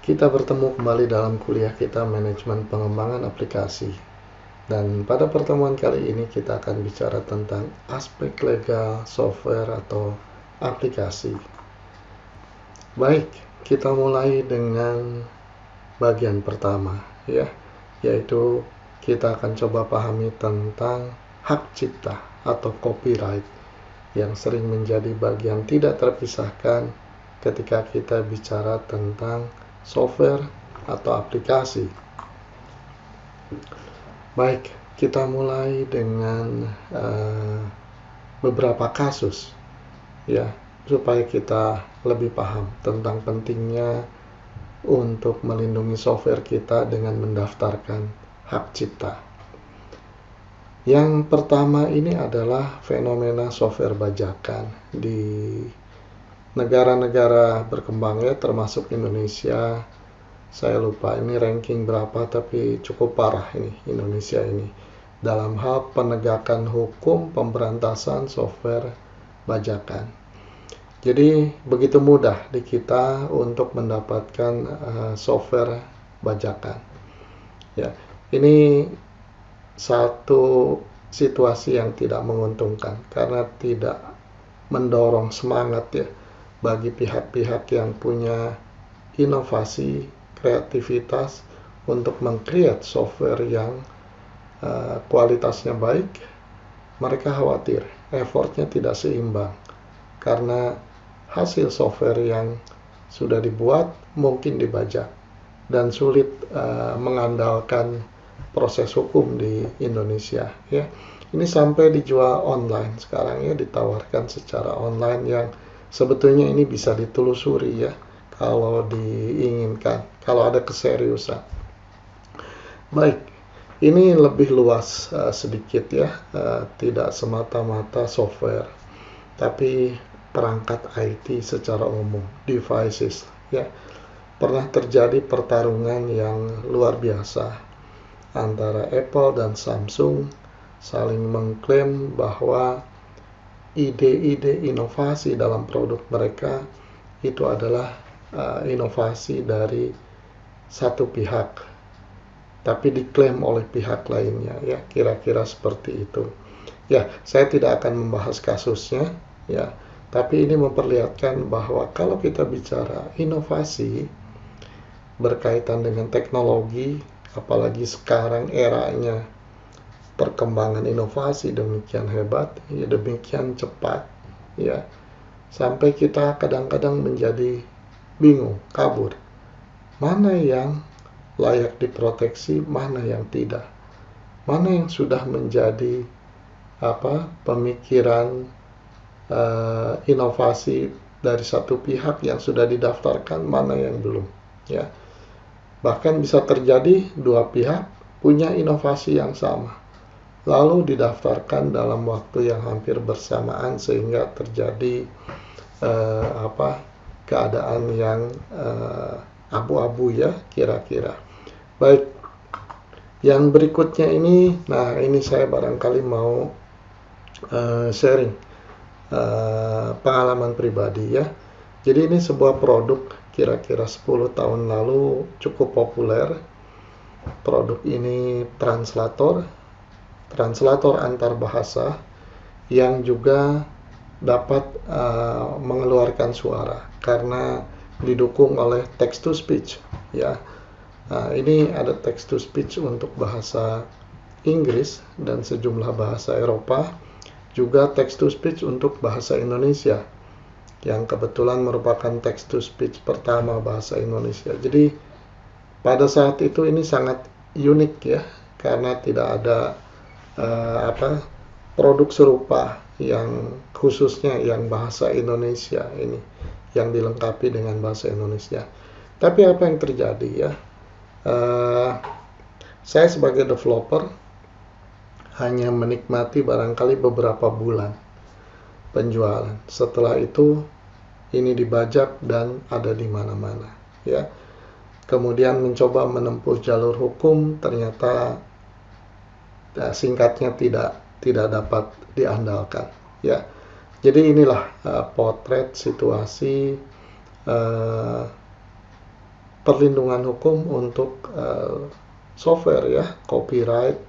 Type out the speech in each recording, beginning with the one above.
Kita bertemu kembali dalam kuliah kita manajemen pengembangan aplikasi. Dan pada pertemuan kali ini kita akan bicara tentang aspek legal software atau aplikasi. Baik, kita mulai dengan bagian pertama ya, yaitu kita akan coba pahami tentang hak cipta atau copyright yang sering menjadi bagian tidak terpisahkan ketika kita bicara tentang software atau aplikasi. Baik, kita mulai dengan beberapa kasus ya, supaya kita lebih paham tentang pentingnya untuk melindungi software kita dengan mendaftarkan hak cipta. Yang pertama ini adalah fenomena software bajakan di negara-negara berkembang ya, termasuk Indonesia. Saya lupa ini ranking berapa, tapi cukup parah ini Indonesia ini dalam hal penegakan hukum pemberantasan software bajakan. Jadi begitu mudah di kita untuk mendapatkan software bajakan. Ya, ini satu situasi yang tidak menguntungkan karena tidak mendorong semangat ya bagi pihak-pihak yang punya inovasi, kreativitas untuk meng-create software yang kualitasnya baik. Mereka khawatir effortnya tidak seimbang karena hasil software yang sudah dibuat mungkin dibajak dan sulit mengandalkan proses hukum di Indonesia ya. Ini sampai dijual online sekarang ya, ditawarkan secara online yang sebetulnya ini bisa ditelusuri ya kalau diinginkan, kalau ada keseriusan. Baik, ini lebih luas sedikit ya, tidak semata-mata software, tapi perangkat IT secara umum, devices ya. Pernah terjadi pertarungan yang luar biasa antara Apple dan Samsung saling mengklaim bahwa ide-ide inovasi dalam produk mereka itu adalah inovasi dari satu pihak, tapi diklaim oleh pihak lainnya ya, kira-kira seperti itu. Ya, saya tidak akan membahas kasusnya ya, tapi ini memperlihatkan bahwa kalau kita bicara inovasi berkaitan dengan teknologi, apalagi sekarang eranya perkembangan inovasi demikian hebat, ya demikian cepat, ya sampai kita kadang-kadang menjadi bingung, kabur. Mana yang layak diproteksi, mana yang tidak. Mana yang sudah menjadi pemikiran inovasi dari satu pihak yang sudah didaftarkan, mana yang belum, ya. Bahkan bisa terjadi dua pihak punya inovasi yang sama, lalu didaftarkan dalam waktu yang hampir bersamaan sehingga terjadi keadaan yang abu-abu ya kira-kira. Baik, yang berikutnya ini, nah ini saya barangkali mau sharing pengalaman pribadi ya. Jadi ini sebuah produk kira-kira 10 tahun lalu cukup populer. Produk ini translator antar bahasa yang juga dapat mengeluarkan suara karena didukung oleh text to speech ya. Ini ada text to speech untuk bahasa Inggris dan sejumlah bahasa Eropa, juga text to speech untuk bahasa Indonesia yang kebetulan merupakan text to speech pertama bahasa Indonesia. Jadi pada saat itu ini sangat unik ya, karena tidak ada produk serupa yang khususnya yang bahasa Indonesia ini, yang dilengkapi dengan bahasa Indonesia. Tapi apa yang terjadi ya, saya sebagai developer hanya menikmati barangkali beberapa bulan penjualan. Setelah itu ini dibajak dan ada di mana-mana ya. Kemudian mencoba menempuh jalur hukum, ternyata singkatnya tidak dapat diandalkan ya. Jadi inilah potret situasi perlindungan hukum untuk software ya, copyright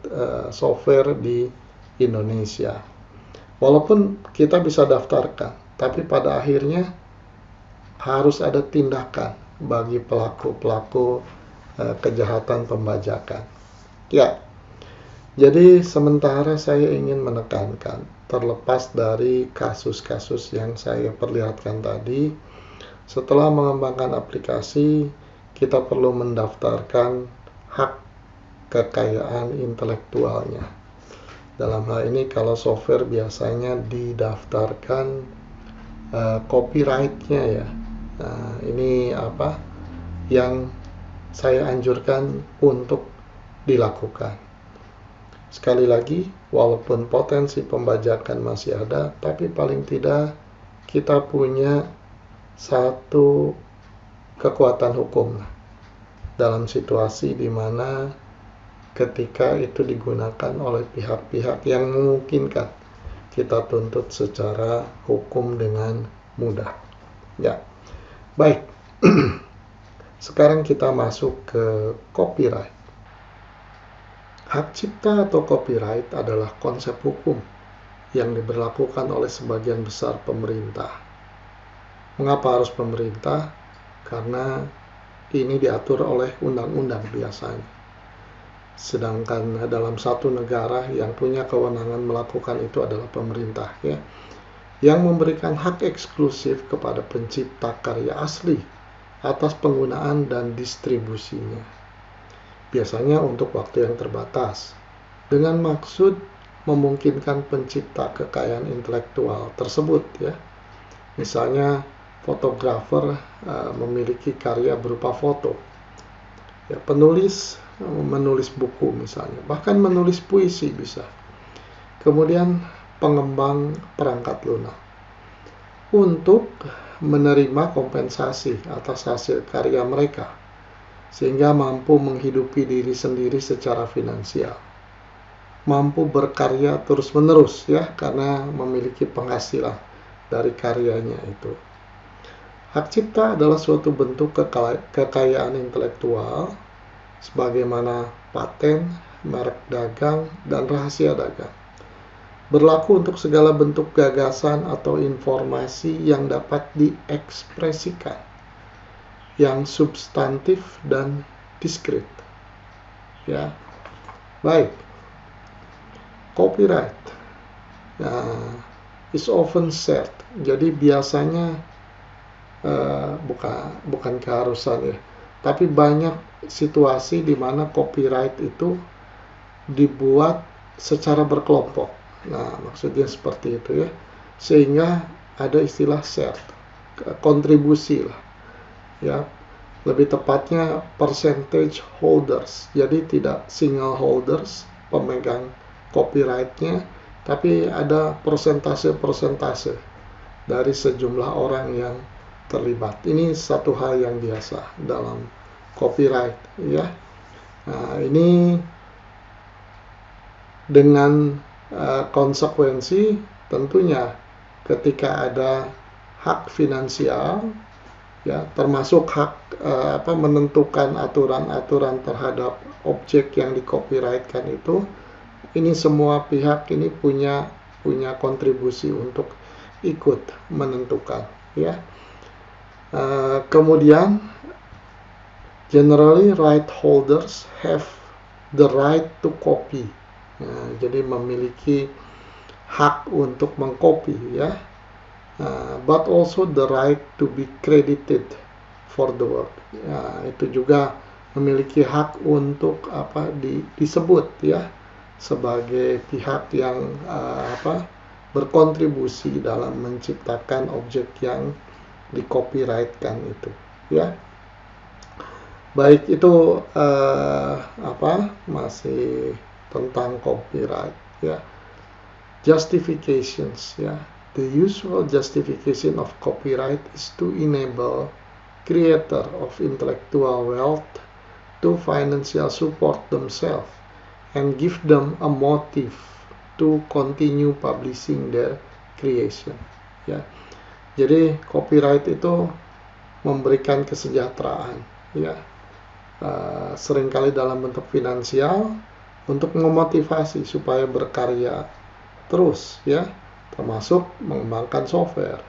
software di Indonesia. Walaupun kita bisa daftarkan, tapi pada akhirnya harus ada tindakan bagi pelaku-pelaku kejahatan pembajakan. Ya, jadi sementara saya ingin menekankan, terlepas dari kasus-kasus yang saya perlihatkan tadi, setelah mengembangkan aplikasi, kita perlu mendaftarkan hak kekayaan intelektualnya. Dalam hal ini, kalau software biasanya didaftarkan copyright-nya ya. Nah, ini apa yang saya anjurkan untuk dilakukan. Sekali lagi, walaupun potensi pembajakan masih ada, tapi paling tidak kita punya satu kekuatan hukum dalam situasi di mana ketika itu digunakan oleh pihak-pihak yang memungkinkan kita tuntut secara hukum dengan mudah. Ya, baik. Sekarang kita masuk ke copyright. Hak cipta atau copyright adalah konsep hukum yang diberlakukan oleh sebagian besar pemerintah. Mengapa harus pemerintah? Karena ini diatur oleh undang-undang biasanya. Sedangkan dalam satu negara yang punya kewenangan melakukan itu adalah pemerintah ya, yang memberikan hak eksklusif kepada pencipta karya asli atas penggunaan dan distribusinya. Biasanya untuk waktu yang terbatas, dengan maksud memungkinkan pencipta kekayaan intelektual tersebut ya. Misalnya fotografer memiliki karya berupa foto. Ya, penulis menulis buku misalnya, bahkan menulis puisi bisa. Kemudian pengembang perangkat lunak untuk menerima kompensasi atas hasil karya mereka sehingga mampu menghidupi diri sendiri secara finansial, mampu berkarya terus-menerus ya karena memiliki penghasilan dari karyanya itu. Hak cipta adalah suatu bentuk kekayaan intelektual sebagaimana paten, merek dagang, dan rahasia dagang. Berlaku untuk segala bentuk gagasan atau informasi yang dapat diekspresikan, yang substantif dan diskret. Ya, baik. Copyright is often shared. Jadi biasanya bukan keharusan ya, tapi banyak situasi di mana copyright itu dibuat secara berkelompok. Nah, maksudnya seperti itu ya, sehingga ada istilah shared, kontribusi lah ya, lebih tepatnya percentage holders. Jadi tidak single holders pemegang copyrightnya, tapi ada persentase dari sejumlah orang yang terlibat. Ini satu hal yang biasa dalam copyright ya. Nah, ini dengan konsekuensi tentunya ketika ada hak finansial ya, termasuk hak menentukan aturan-aturan terhadap objek yang di-copyrightkan itu, ini semua pihak ini punya kontribusi untuk ikut menentukan ya. Kemudian generally right holders have the right to copy. Jadi memiliki hak untuk mengcopy ya. But also the right to be credited for the work. Itu juga memiliki hak untuk disebut ya sebagai pihak yang berkontribusi dalam menciptakan objek yang di-copyrightkan itu ya. Baik, itu masih tentang copyright ya. Justifications ya. The usual justification of copyright is to enable creator of intellectual wealth to financial support themselves and give them a motive to continue publishing their creation ya. Jadi copyright itu memberikan kesejahteraan ya, seringkali dalam bentuk finansial untuk memotivasi supaya berkarya terus, ya, termasuk mengembangkan software,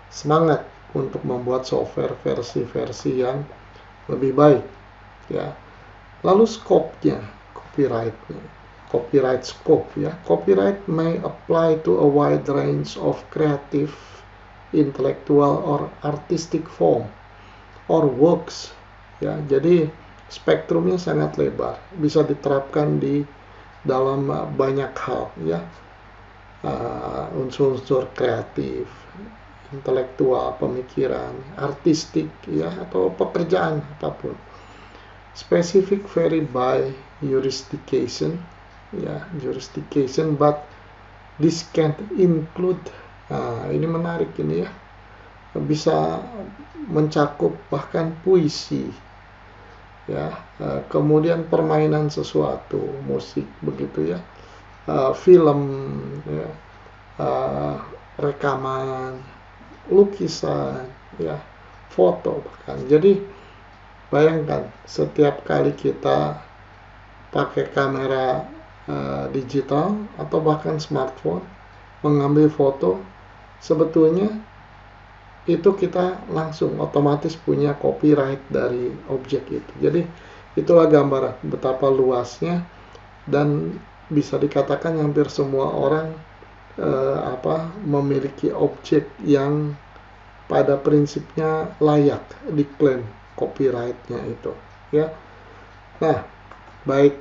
semangat untuk membuat software versi-versi yang lebih baik, ya. Lalu scope-nya, copyright scope, ya. Copyright may apply to a wide range of creative, intellectual or artistic form or works, ya. Jadi spektrumnya sangat lebar, bisa diterapkan di dalam banyak hal, ya. Unsur-unsur kreatif, intelektual, pemikiran, artistik, ya, atau pekerjaan apapun. Specific vary by jurisdiction, ya, jurisdiction, but this can include, ini menarik ini, ya, bisa mencakup bahkan puisi, ya, kemudian permainan sesuatu, musik, begitu, ya, film, ya, rekaman, lukisan, ya, foto bahkan. Jadi bayangkan setiap kali kita pakai kamera digital atau bahkan smartphone mengambil foto, sebetulnya itu kita langsung otomatis punya copyright dari objek itu. Jadi itulah gambaran betapa luasnya, dan bisa dikatakan hampir semua orang memiliki objek yang pada prinsipnya layak diklaim copyright-nya itu, ya. Nah, baik,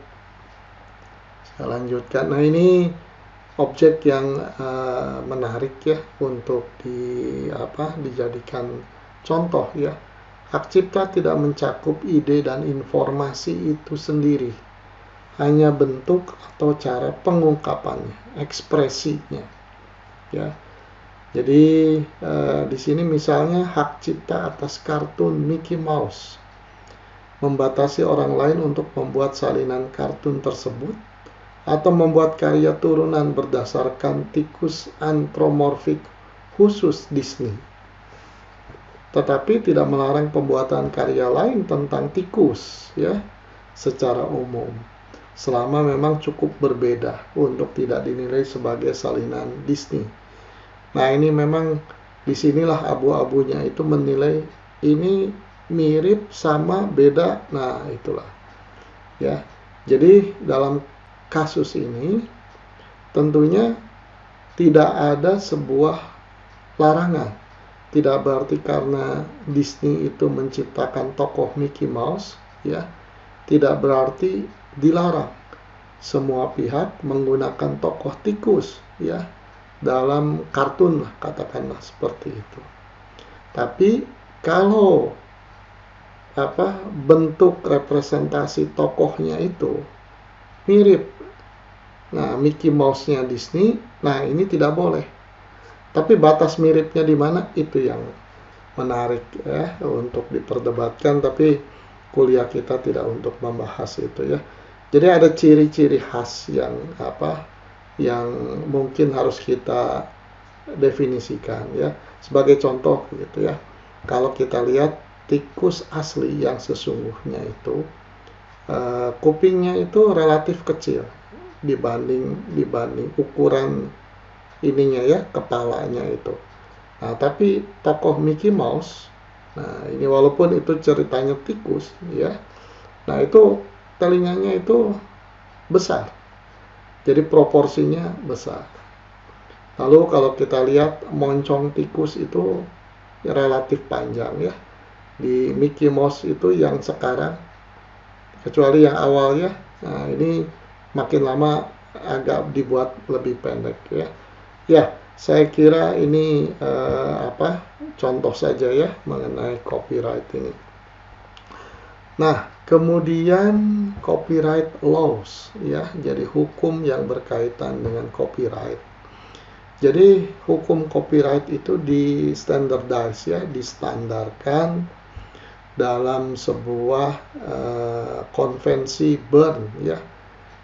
saya lanjutkan. Nah, ini objek yang menarik, ya, untuk dijadikan contoh, ya. Hak cipta tidak mencakup ide dan informasi itu sendiri, hanya bentuk atau cara pengungkapannya, ekspresinya, ya. Jadi di sini misalnya hak cipta atas kartun Mickey Mouse membatasi orang lain untuk membuat salinan kartun tersebut atau membuat karya turunan berdasarkan tikus antromorfik khusus Disney. Tetapi tidak melarang pembuatan karya lain tentang tikus, ya, secara umum, selama memang cukup berbeda untuk tidak dinilai sebagai salinan Disney. Nah, ini memang disinilah abu-abunya itu menilai ini mirip, sama, beda. Nah, itulah, ya. Jadi dalam kasus ini tentunya tidak ada sebuah larangan. Tidak berarti karena Disney itu menciptakan tokoh Mickey Mouse, ya, tidak berarti dilarang semua pihak menggunakan tokoh tikus, ya, dalam kartun, katakanlah seperti itu. Tapi kalau bentuk representasi tokohnya itu mirip, nah, Mickey Mouse-nya Disney, nah, ini tidak boleh. Tapi batas miripnya di mana, itu yang menarik, ya, untuk diperdebatkan. Tapi kuliah kita tidak untuk membahas itu, ya. Jadi ada ciri-ciri khas yang yang mungkin harus kita definisikan, ya. Sebagai contoh, gitu, ya. Kalau kita lihat tikus asli yang sesungguhnya itu, kupingnya itu relatif kecil dibanding ukuran ininya, ya, kepalanya itu. Nah, tapi tokoh Mickey Mouse, nah, ini walaupun itu ceritanya tikus, ya, nah, itu telinganya itu besar. Jadi proporsinya besar. Lalu kalau kita lihat moncong tikus itu relatif panjang, ya. Di Mickey Mouse itu yang sekarang, kecuali yang awalnya, nah, ini makin lama agak dibuat lebih pendek, ya. Ya, saya kira ini contoh saja, ya, mengenai copyright ini. Nah, kemudian copyright laws, ya, jadi hukum yang berkaitan dengan copyright. Jadi hukum copyright itu di-standardize, ya, distandarkan dalam sebuah konvensi Bern, ya.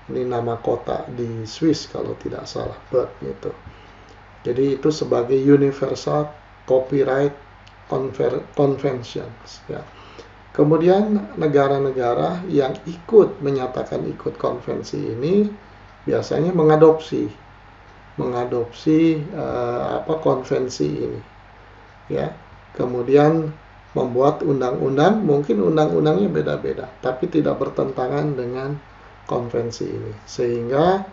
Ini nama kota di Swiss kalau tidak salah, Bern itu. Jadi itu sebagai Universal Copyright Conventions, ya. Kemudian negara-negara yang menyatakan ikut konvensi ini biasanya mengadopsi konvensi ini, ya. Kemudian membuat undang-undang, mungkin undang-undangnya beda-beda, tapi tidak bertentangan dengan konvensi ini, sehingga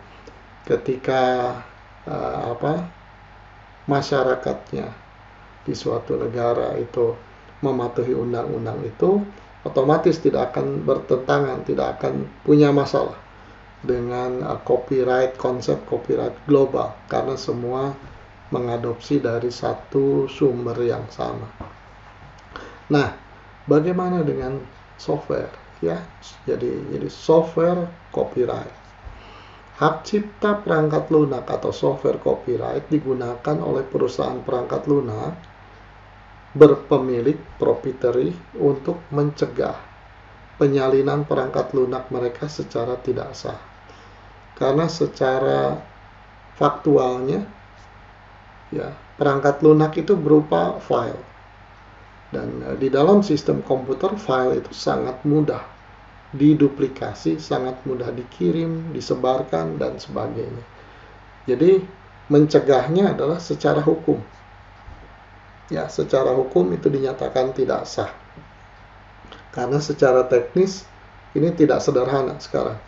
ketika masyarakatnya di suatu negara itu mematuhi undang-undang itu, otomatis tidak akan bertentangan, tidak akan punya masalah dengan konsep copyright global, karena semua mengadopsi dari satu sumber yang sama. Nah, bagaimana dengan software, ya? Jadi software copyright. Hak cipta perangkat lunak atau software copyright digunakan oleh perusahaan perangkat lunak berpemilik proprietary untuk mencegah penyalinan perangkat lunak mereka secara tidak sah. Karena secara faktualnya, ya, perangkat lunak itu berupa file. Dan di dalam sistem komputer, file itu sangat mudah diduplikasi, sangat mudah dikirim, disebarkan, dan sebagainya. Jadi, mencegahnya adalah secara hukum. Ya, secara hukum itu dinyatakan tidak sah. Karena secara teknis ini tidak sederhana sekarang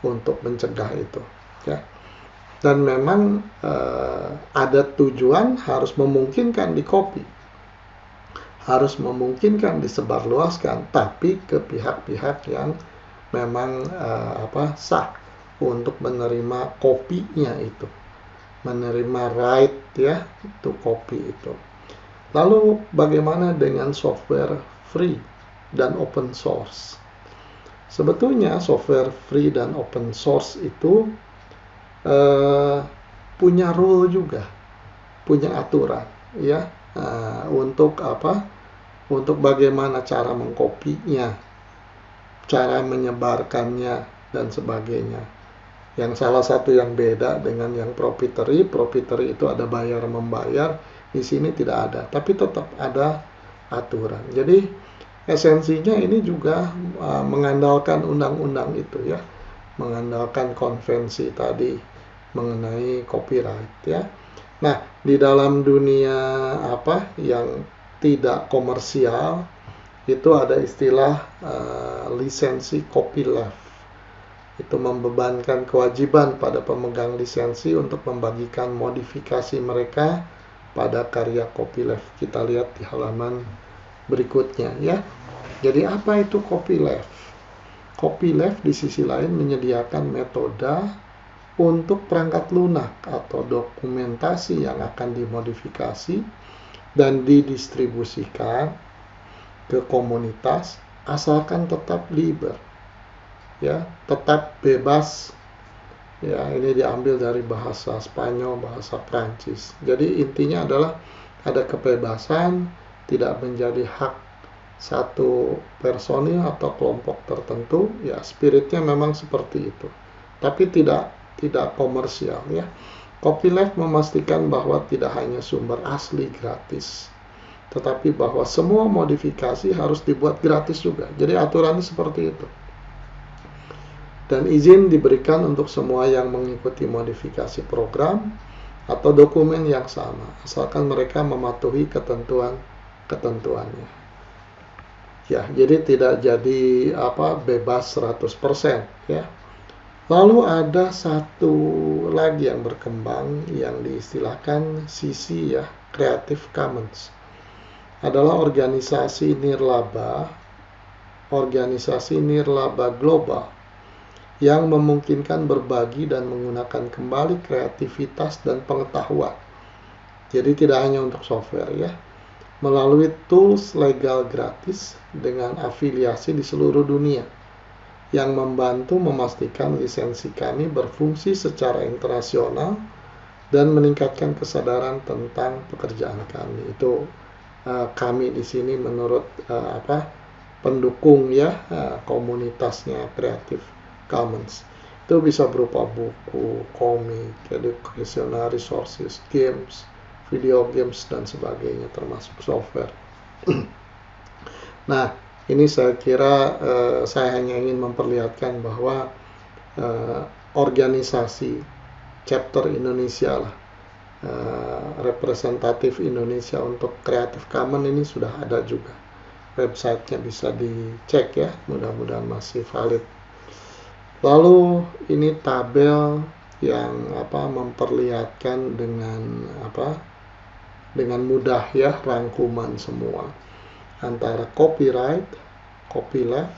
untuk mencegah itu, ya. Dan memang ada tujuan harus memungkinkan di-copy, harus memungkinkan disebarluaskan, tapi ke pihak-pihak yang memang sah untuk menerima kopinya itu, menerima right, ya, to copy itu. Lalu bagaimana dengan software free dan open source? Sebetulnya software free dan open source itu punya rule juga, punya aturan, ya, untuk untuk bagaimana cara mengkopinya, cara menyebarkannya, dan sebagainya. Yang salah satu yang beda dengan yang proprietary itu ada bayar membayar, di sini tidak ada, tapi tetap ada aturan. Jadi esensinya ini juga mengandalkan undang-undang itu, ya, mengandalkan konvensi tadi mengenai copyright, ya. Nah, di dalam dunia yang tidak komersial itu ada istilah lisensi copyleft. Itu membebankan kewajiban pada pemegang lisensi untuk membagikan modifikasi mereka pada karya copyleft. Kita lihat di halaman berikutnya, ya. Jadi apa itu copyleft? Copyleft di sisi lain menyediakan metode untuk perangkat lunak atau dokumentasi yang akan dimodifikasi dan didistribusikan ke komunitas asalkan tetap liber, ya, tetap bebas. Ya, ini diambil dari bahasa Spanyol, bahasa Prancis. Jadi intinya adalah ada kebebasan, tidak menjadi hak satu personil atau kelompok tertentu. Ya, spiritnya memang seperti itu. Tapi tidak komersial, ya. Copyleft memastikan bahwa tidak hanya sumber asli gratis, tetapi bahwa semua modifikasi harus dibuat gratis juga. Jadi aturannya seperti itu. Dan izin diberikan untuk semua yang mengikuti modifikasi program atau dokumen yang sama, asalkan mereka mematuhi ketentuannya. Ya, jadi tidak jadi bebas 100%, ya. Lalu ada satu lagi yang berkembang yang diistilahkan CC, ya, Creative Commons. Adalah organisasi nirlaba global yang memungkinkan berbagi dan menggunakan kembali kreativitas dan pengetahuan. Jadi tidak hanya untuk software, ya, melalui tools legal gratis dengan afiliasi di seluruh dunia, yang membantu memastikan lisensi kami berfungsi secara internasional dan meningkatkan kesadaran tentang pekerjaan kami. Itu kami di sini menurut pendukung, ya, komunitasnya Creative Commons. Itu bisa berupa buku, komik, educational resources, games, video games, dan sebagainya, termasuk software. Nah, Ini saya kira saya hanya ingin memperlihatkan bahwa organisasi chapter Indonesia lah, representatif Indonesia untuk Creative Commons ini sudah ada juga. Websitenya bisa dicek ya, mudah-mudahan masih valid. Lalu ini tabel yang memperlihatkan dengan mudah ya rangkuman semua antara copyright, copyleft,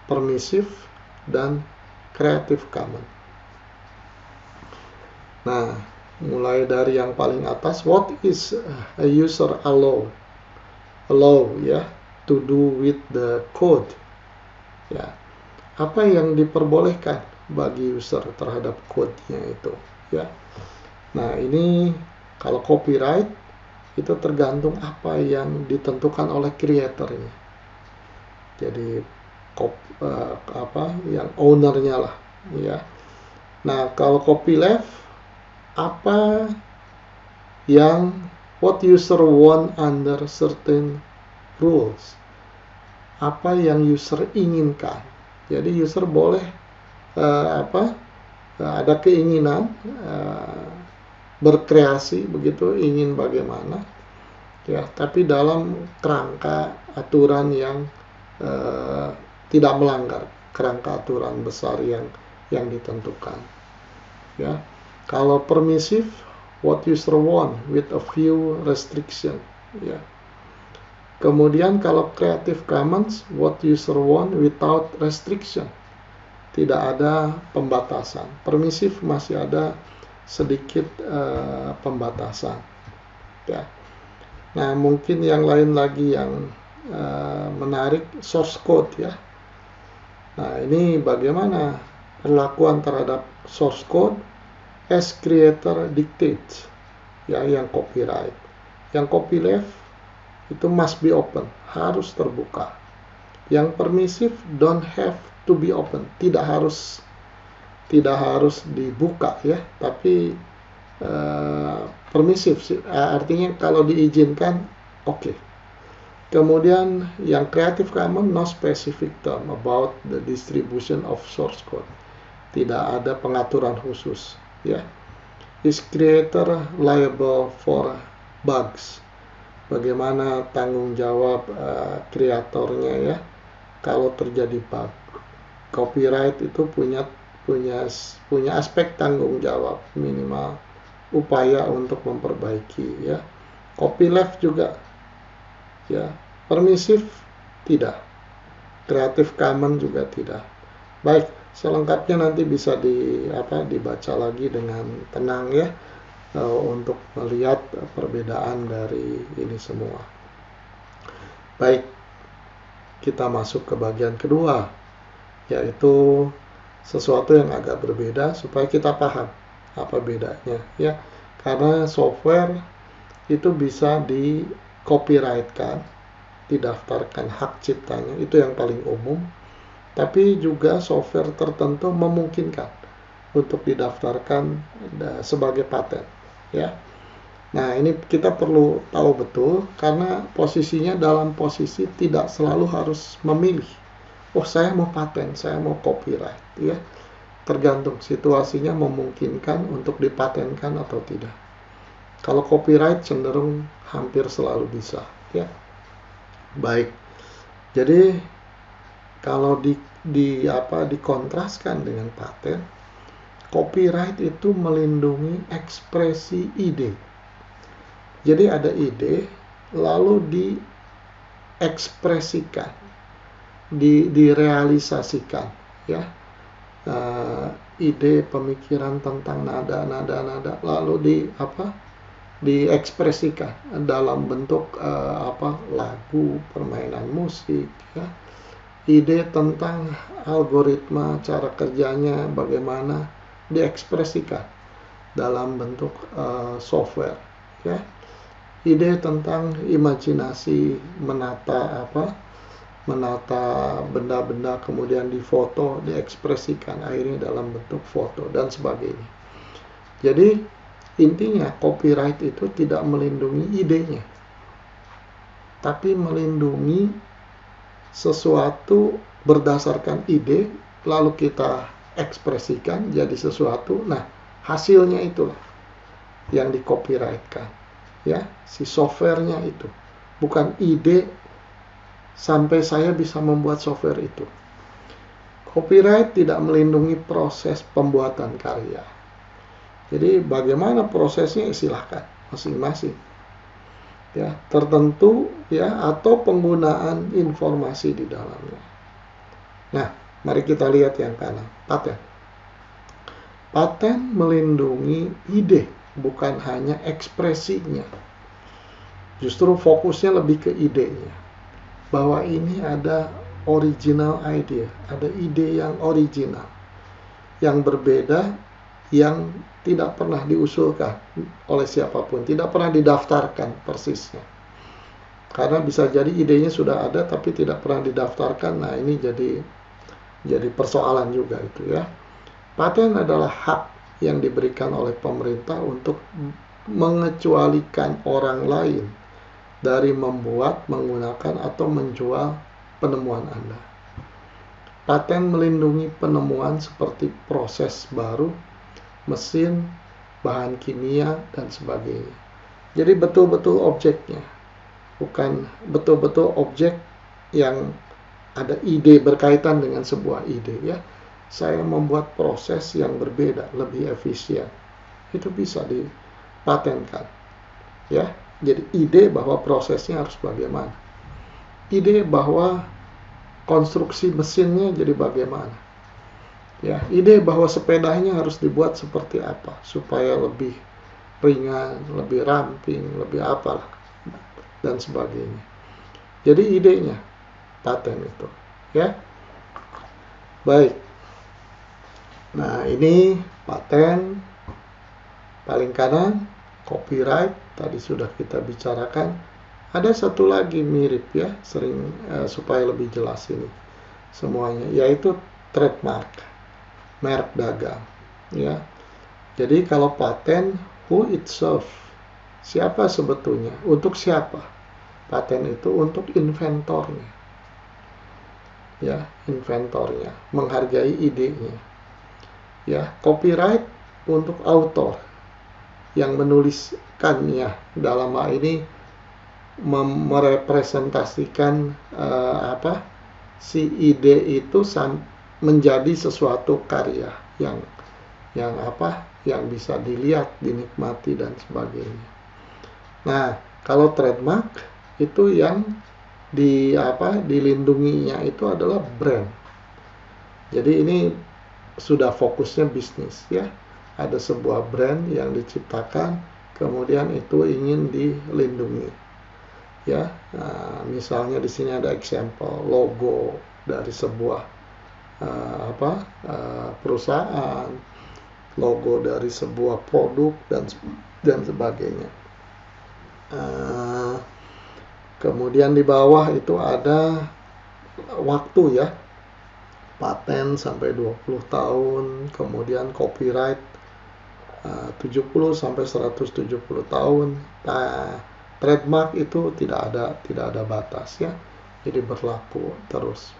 permissive, dan Creative Commons. Nah, mulai dari yang paling atas, what is a user allow ya to do with the code? Ya, apa yang diperbolehkan bagi user terhadap code-nya itu ya. Nah, ini kalau copyright itu tergantung apa yang ditentukan oleh creatornya. Jadi yang ownernya lah ya. Nah, kalau copyleft apa yang what user want under certain rules, apa yang user inginkan. Jadi user boleh ada keinginan berkreasi begitu, ingin bagaimana ya, tapi dalam kerangka aturan yang tidak melanggar kerangka aturan besar yang ditentukan ya. Kalau permissive, what user want with a few restriction ya. Kemudian kalau Creative Commons, what user want without restriction, tidak ada pembatasan. Permissive masih ada sedikit pembatasan ya. Nah, mungkin yang lain lagi yang menarik, source code ya. Nah, ini bagaimana perlakuan terhadap source code as creator dictates ya, yang copyright. Yang copyleft itu must be open, harus terbuka. Yang permissive don't have to be open, tidak harus dibuka ya, tapi permissive artinya kalau diizinkan oke. Kemudian yang Creative Commons, no specific term about the distribution of source code, tidak ada pengaturan khusus ya. Is creator liable for bugs, bagaimana tanggung jawab kreatornya ya kalau terjadi bug. Copyright itu punya aspek tanggung jawab, minimal upaya untuk memperbaiki ya. Copyleft juga ya. Permissive tidak, Creative Commons juga tidak. Baik, selengkapnya nanti bisa dibaca lagi dengan tenang ya, untuk melihat perbedaan dari ini semua. Baik, kita masuk ke bagian kedua, yaitu sesuatu yang agak berbeda supaya kita paham apa bedanya ya. Karena software itu bisa di copyrightkan, didaftarkan hak ciptanya, itu yang paling umum. Tapi juga software tertentu memungkinkan untuk didaftarkan sebagai paten ya. Nah, ini kita perlu tahu betul karena posisinya dalam posisi tidak selalu harus memilih, oh saya mau paten, saya mau copyright ya. Tergantung situasinya memungkinkan untuk dipatenkan atau tidak. Kalau copyright cenderung hampir selalu bisa ya. Baik, jadi kalau dikontraskan dengan paten, copyright itu melindungi ekspresi ide. Jadi ada ide lalu diekspresikan, direalisasikan ya. Ide pemikiran tentang nada lalu diekspresikan dalam bentuk lagu, permainan musik ya. Ide tentang algoritma, cara kerjanya bagaimana, diekspresikan dalam bentuk software ya. Ide tentang imajinasi, menata benda-benda kemudian difoto, diekspresikan akhirnya dalam bentuk foto dan sebagainya. Jadi intinya copyright itu tidak melindungi idenya, tapi melindungi sesuatu berdasarkan ide, lalu kita ekspresikan jadi sesuatu. Nah, hasilnya itulah yang di copyrightkan, ya, si softwarenya itu. Bukan ide sampai saya bisa membuat software itu. Copyright tidak melindungi proses pembuatan karya. Jadi bagaimana prosesnya, silahkan masing-masing, ya, tertentu, ya, atau penggunaan informasi di dalamnya. Nah, mari kita lihat yang kanan, paten. Paten melindungi ide, bukan hanya ekspresinya. Justru fokusnya lebih ke idenya. Bahwa ini ada original idea, ada ide yang original, yang berbeda, yang tidak pernah diusulkan oleh siapapun, tidak pernah didaftarkan persisnya. Karena bisa jadi idenya sudah ada tapi tidak pernah didaftarkan. Nah, ini jadi persoalan juga itu, ya. Paten adalah hak yang diberikan oleh pemerintah untuk mengecualikan orang lain dari membuat, menggunakan, atau menjual penemuan Anda. Paten melindungi penemuan seperti proses baru, mesin, bahan kimia, dan sebagainya. Jadi betul-betul objeknya, bukan betul-betul objek yang ada ide berkaitan dengan sebuah ide, ya. Saya membuat proses yang berbeda, lebih efisien. Itu bisa dipatenkan, ya. Jadi ide bahwa prosesnya harus bagaimana. Ide bahwa konstruksi mesinnya jadi bagaimana. Ya, ide bahwa sepedanya harus dibuat seperti apa supaya lebih ringan, lebih ramping, lebih apalah, dan sebagainya. Jadi idenya paten itu, ya. Baik. Nah, ini paten. Paling kanan copyright, tadi sudah kita bicarakan. Ada satu lagi mirip, ya, sering supaya lebih jelas ini semuanya, yaitu trademark, merek dagang, ya. Jadi kalau paten, who it serve, siapa sebetulnya, untuk siapa? Paten itu untuk inventornya, ya, inventornya, menghargai idenya, ya. Copyright untuk author yang menuliskannya, dalam hal ini merepresentasikan si ide itu menjadi sesuatu karya yang bisa dilihat, dinikmati, dan sebagainya. Nah, kalau trademark itu yang dilindunginya itu adalah brand. Jadi ini sudah fokusnya bisnis, ya. Ada sebuah brand yang diciptakan, kemudian itu ingin dilindungi, ya. Nah, misalnya di sini ada example logo dari sebuah perusahaan, logo dari sebuah produk, dan sebagainya. Kemudian di bawah itu ada waktu, ya, paten sampai 20 tahun, kemudian copyright 70 sampai 170 tahun. Nah, trademark itu tidak ada batas, ya. Jadi berlaku terus.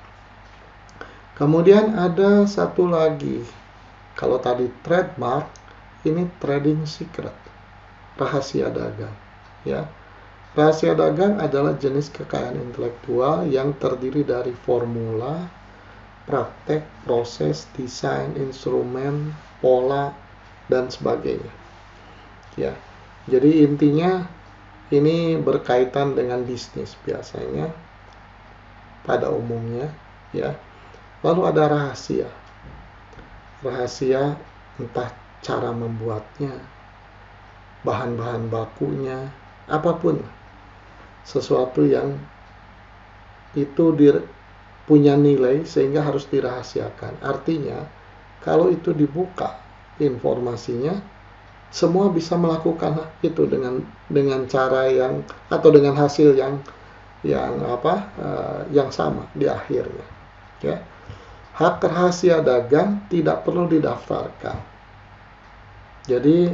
Kemudian ada satu lagi. Kalau tadi trademark, ini trading secret, rahasia dagang, ya. Rahasia dagang adalah jenis kekayaan intelektual yang terdiri dari formula, praktek, proses, desain, instrumen, pola, dan sebagainya, ya. Jadi intinya ini berkaitan dengan bisnis biasanya pada umumnya, ya. Lalu ada rahasia entah cara membuatnya, bahan-bahan bakunya, apapun, sesuatu yang itu punya nilai sehingga harus dirahasiakan. Artinya kalau itu dibuka informasinya, semua bisa melakukan itu dengan cara yang, atau dengan hasil yang sama di akhirnya, ya. Hak rahasia dagang tidak perlu didaftarkan. Jadi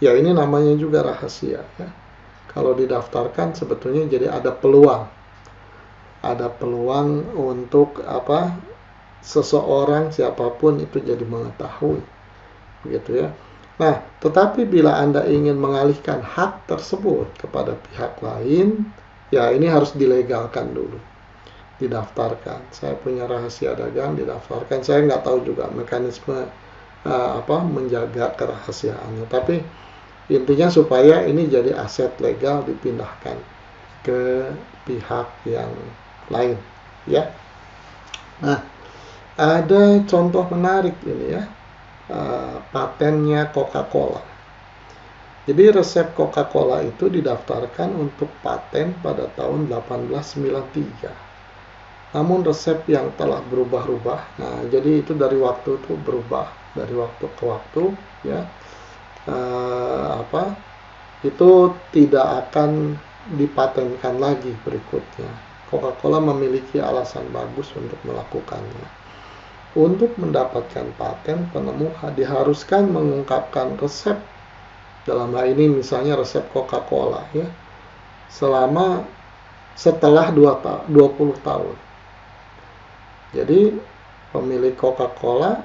ya ini namanya juga rahasia, ya. Kalau didaftarkan sebetulnya jadi ada peluang ada peluang untuk seseorang siapapun itu jadi mengetahui, begitu ya. Nah, tetapi bila Anda ingin mengalihkan hak tersebut kepada pihak lain, ya ini harus dilegalkan dulu, didaftarkan. Saya punya rahasia dagang, didaftarkan. Saya nggak tahu juga mekanisme menjaga kerahasiaannya, tapi intinya supaya ini jadi aset legal dipindahkan ke pihak yang lain, ya. Nah, ada contoh menarik ini ya, patennya Coca-Cola. Jadi resep Coca-Cola itu didaftarkan untuk paten pada tahun 1893. Namun resep yang telah berubah-ubah, nah jadi itu dari waktu itu berubah, dari waktu ke waktu, ya, itu tidak akan dipatenkan lagi berikutnya. Coca-Cola memiliki alasan bagus untuk melakukannya. Untuk mendapatkan paten, penemu diharuskan mengungkapkan resep, dalam hal ini misalnya resep Coca-Cola, ya, setelah 20 tahun. Jadi pemilik Coca-Cola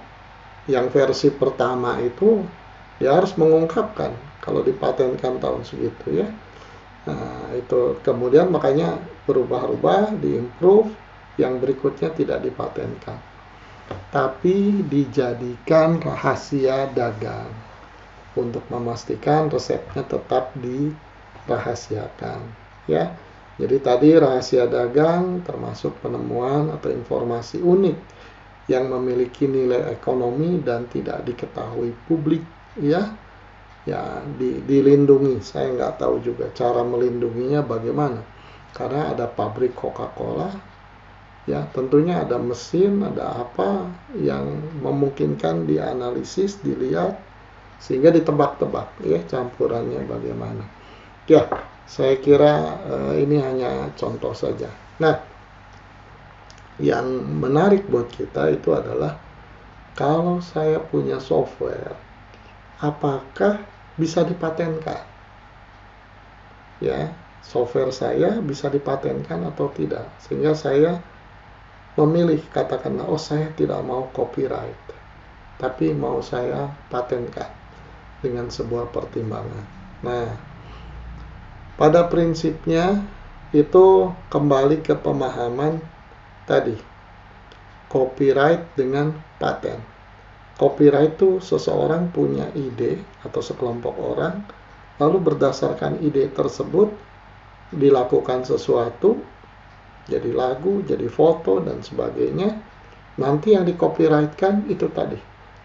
yang versi pertama itu dia harus mengungkapkan kalau dipatenkan tahun segitu, ya. Nah, itu kemudian makanya berubah-ubah, diimprove, yang berikutnya tidak dipatenkan, tapi dijadikan rahasia dagang untuk memastikan resepnya tetap dirahasiakan, ya. Jadi tadi rahasia dagang termasuk penemuan atau informasi unik yang memiliki nilai ekonomi dan tidak diketahui publik, ya. Ya, dilindungi. Saya nggak tahu juga cara melindunginya bagaimana, karena ada pabrik Coca-Cola, ya, tentunya ada mesin, ada apa yang memungkinkan dianalisis, dilihat, sehingga ditebak-tebak, ya, campurannya bagaimana. Ya, saya kira ini hanya contoh saja. Nah, yang menarik buat kita itu adalah kalau saya punya software, apakah bisa dipatenkan? Ya, software saya bisa dipatenkan atau tidak? Sehingga saya memilih, katakanlah, saya tidak mau copyright, tapi mau saya patenkan dengan sebuah pertimbangan. Nah, pada prinsipnya itu kembali ke pemahaman tadi, copyright dengan paten. Copyright itu seseorang punya ide atau sekelompok orang, lalu berdasarkan ide tersebut dilakukan sesuatu, jadi lagu, jadi foto, dan sebagainya. Nanti yang di-copyrightkan itu tadi,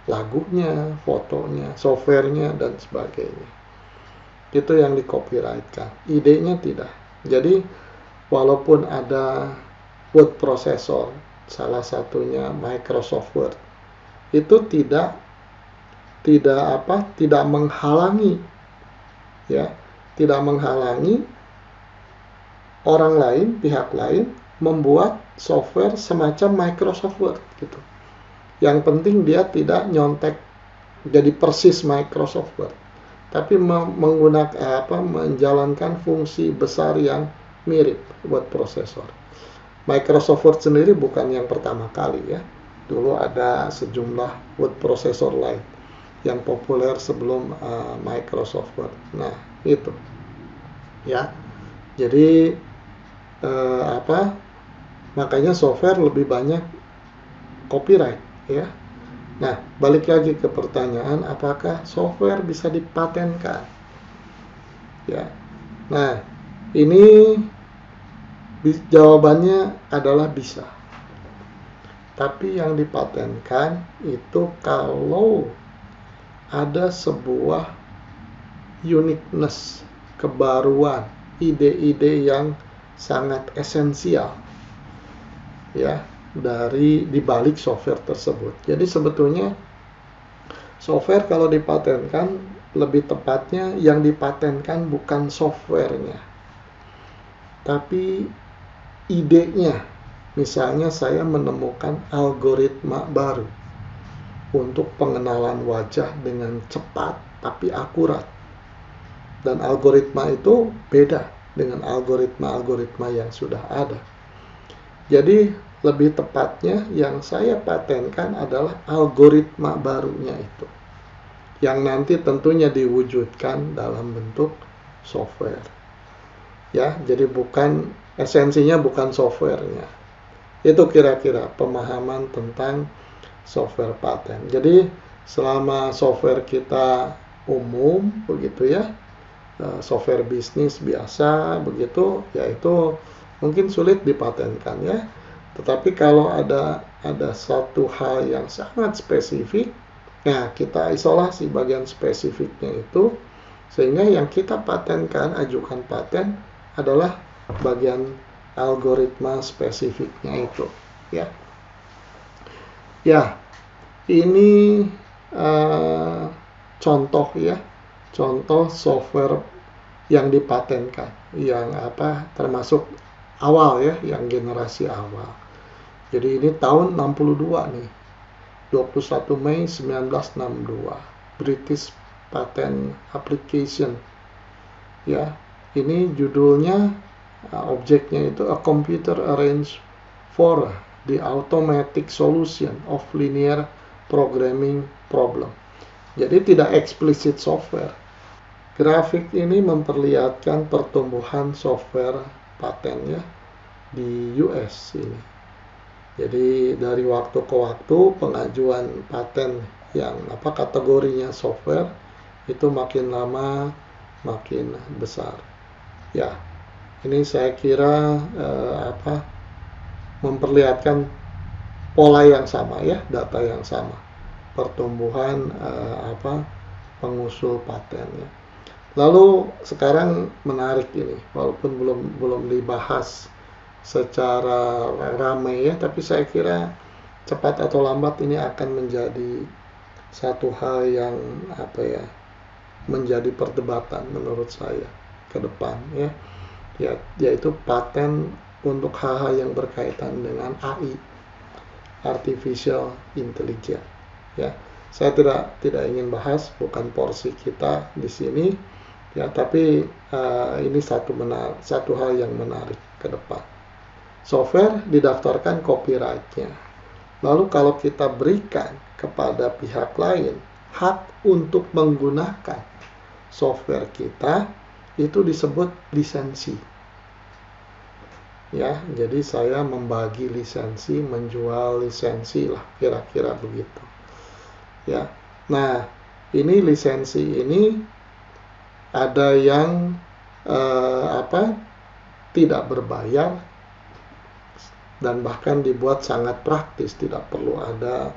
lagunya, fotonya, softwarenya, dan sebagainya. Itu yang di-copyrightkan, idenya tidak. Jadi walaupun ada word processor, salah satunya Microsoft Word, itu tidak menghalangi, ya, tidak menghalangi orang lain, pihak lain membuat software semacam Microsoft Word gitu. Yang penting dia tidak nyontek jadi persis Microsoft Word, tapi menjalankan fungsi besar yang mirip word processor. Microsoft Word sendiri bukan yang pertama kali, ya. Dulu ada sejumlah word processor lain yang populer sebelum Microsoft Word. Nah, itu, ya. Jadi makanya software lebih banyak copyright, ya. Nah, balik lagi ke pertanyaan, apakah software bisa dipatenkan? Ya. Nah, ini jawabannya adalah bisa. Tapi yang dipatenkan itu kalau ada sebuah uniqueness, kebaruan, ide-ide yang sangat esensial, ya, di balik software tersebut. Jadi sebetulnya software kalau dipatenkan, lebih tepatnya yang dipatenkan bukan softwarenya, tapi idenya. Misalnya saya menemukan algoritma baru untuk pengenalan wajah dengan cepat tapi akurat. Dan algoritma itu beda dengan algoritma-algoritma yang sudah ada. Jadi lebih tepatnya yang saya patenkan adalah algoritma barunya itu, yang nanti tentunya diwujudkan dalam bentuk software. Ya, jadi bukan esensinya bukan softwarenya. Itu kira-kira pemahaman tentang software paten. Jadi selama software kita umum begitu ya, software bisnis biasa begitu, yaitu mungkin sulit dipatenkan ya. Tetapi kalau ada satu hal yang sangat spesifik, nah kita isolasi bagian spesifiknya itu, sehingga yang kita patenkan, ajukan paten adalah bagian algoritma spesifiknya itu ya. Ya, ini contoh ya, contoh software yang dipatenkan, yang termasuk awal ya, yang generasi awal. Jadi ini tahun 62 nih, 21 Mei 1962, British Patent Application. Ya, ini judulnya, objeknya itu A Computer Arranged for the Automatic Solution of Linear Programming Problem. Jadi tidak eksplisit software. Grafik ini memperlihatkan pertumbuhan software patennya di US ini. Jadi dari waktu ke waktu pengajuan paten yang kategorinya software itu makin lama makin besar. Ya, ini saya kira memperlihatkan pola yang sama ya, data yang sama, pertumbuhan pengusul paten ya. Lalu sekarang menarik ini, walaupun belum dibahas secara ramai ya, tapi saya kira cepat atau lambat ini akan menjadi satu hal yang menjadi perdebatan menurut saya ke depan ya, yaitu paten untuk hal-hal yang berkaitan dengan AI, artificial intelligence ya. Saya tidak ingin bahas, bukan porsi kita di sini ya, tapi ini satu hal yang menarik ke depan. Software didaftarkan copyright-nya. Lalu kalau kita berikan kepada pihak lain hak untuk menggunakan software kita, itu disebut lisensi. Ya, jadi saya membagi lisensi, menjual lisensi lah, kira-kira begitu. Ya. Nah, ini lisensi ini ada yang tidak berbayar, dan bahkan dibuat sangat praktis, tidak perlu ada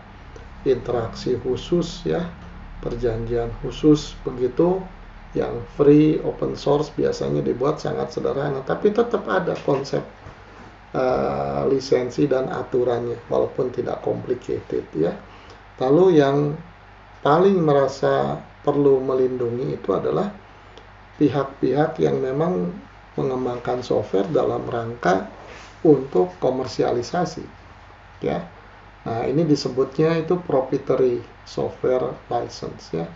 interaksi khusus ya, perjanjian khusus begitu. Yang free open source biasanya dibuat sangat sederhana, tapi tetap ada konsep lisensi dan aturannya, walaupun tidak complicated ya. Lalu yang paling merasa perlu melindungi itu adalah pihak-pihak yang memang mengembangkan software dalam rangka untuk komersialisasi ya. Nah, ini disebutnya itu proprietary software license ya,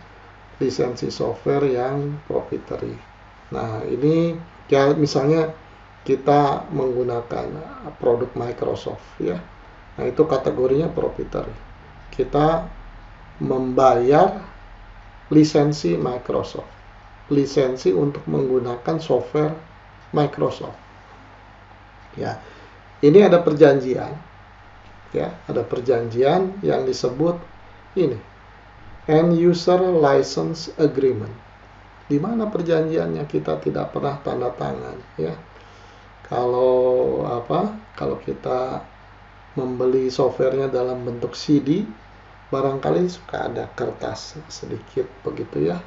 lisensi software yang proprietary. Nah, ini ya misalnya kita menggunakan produk Microsoft ya, nah itu kategorinya proprietary. Kita membayar lisensi Microsoft, lisensi untuk menggunakan software Microsoft ya. Ini ada perjanjian ya, ada perjanjian yang disebut ini End User License Agreement. Di mana perjanjiannya kita tidak pernah tanda tangan ya. Kalau kita membeli softwarenya dalam bentuk CD, barangkali suka ada kertas sedikit begitu ya.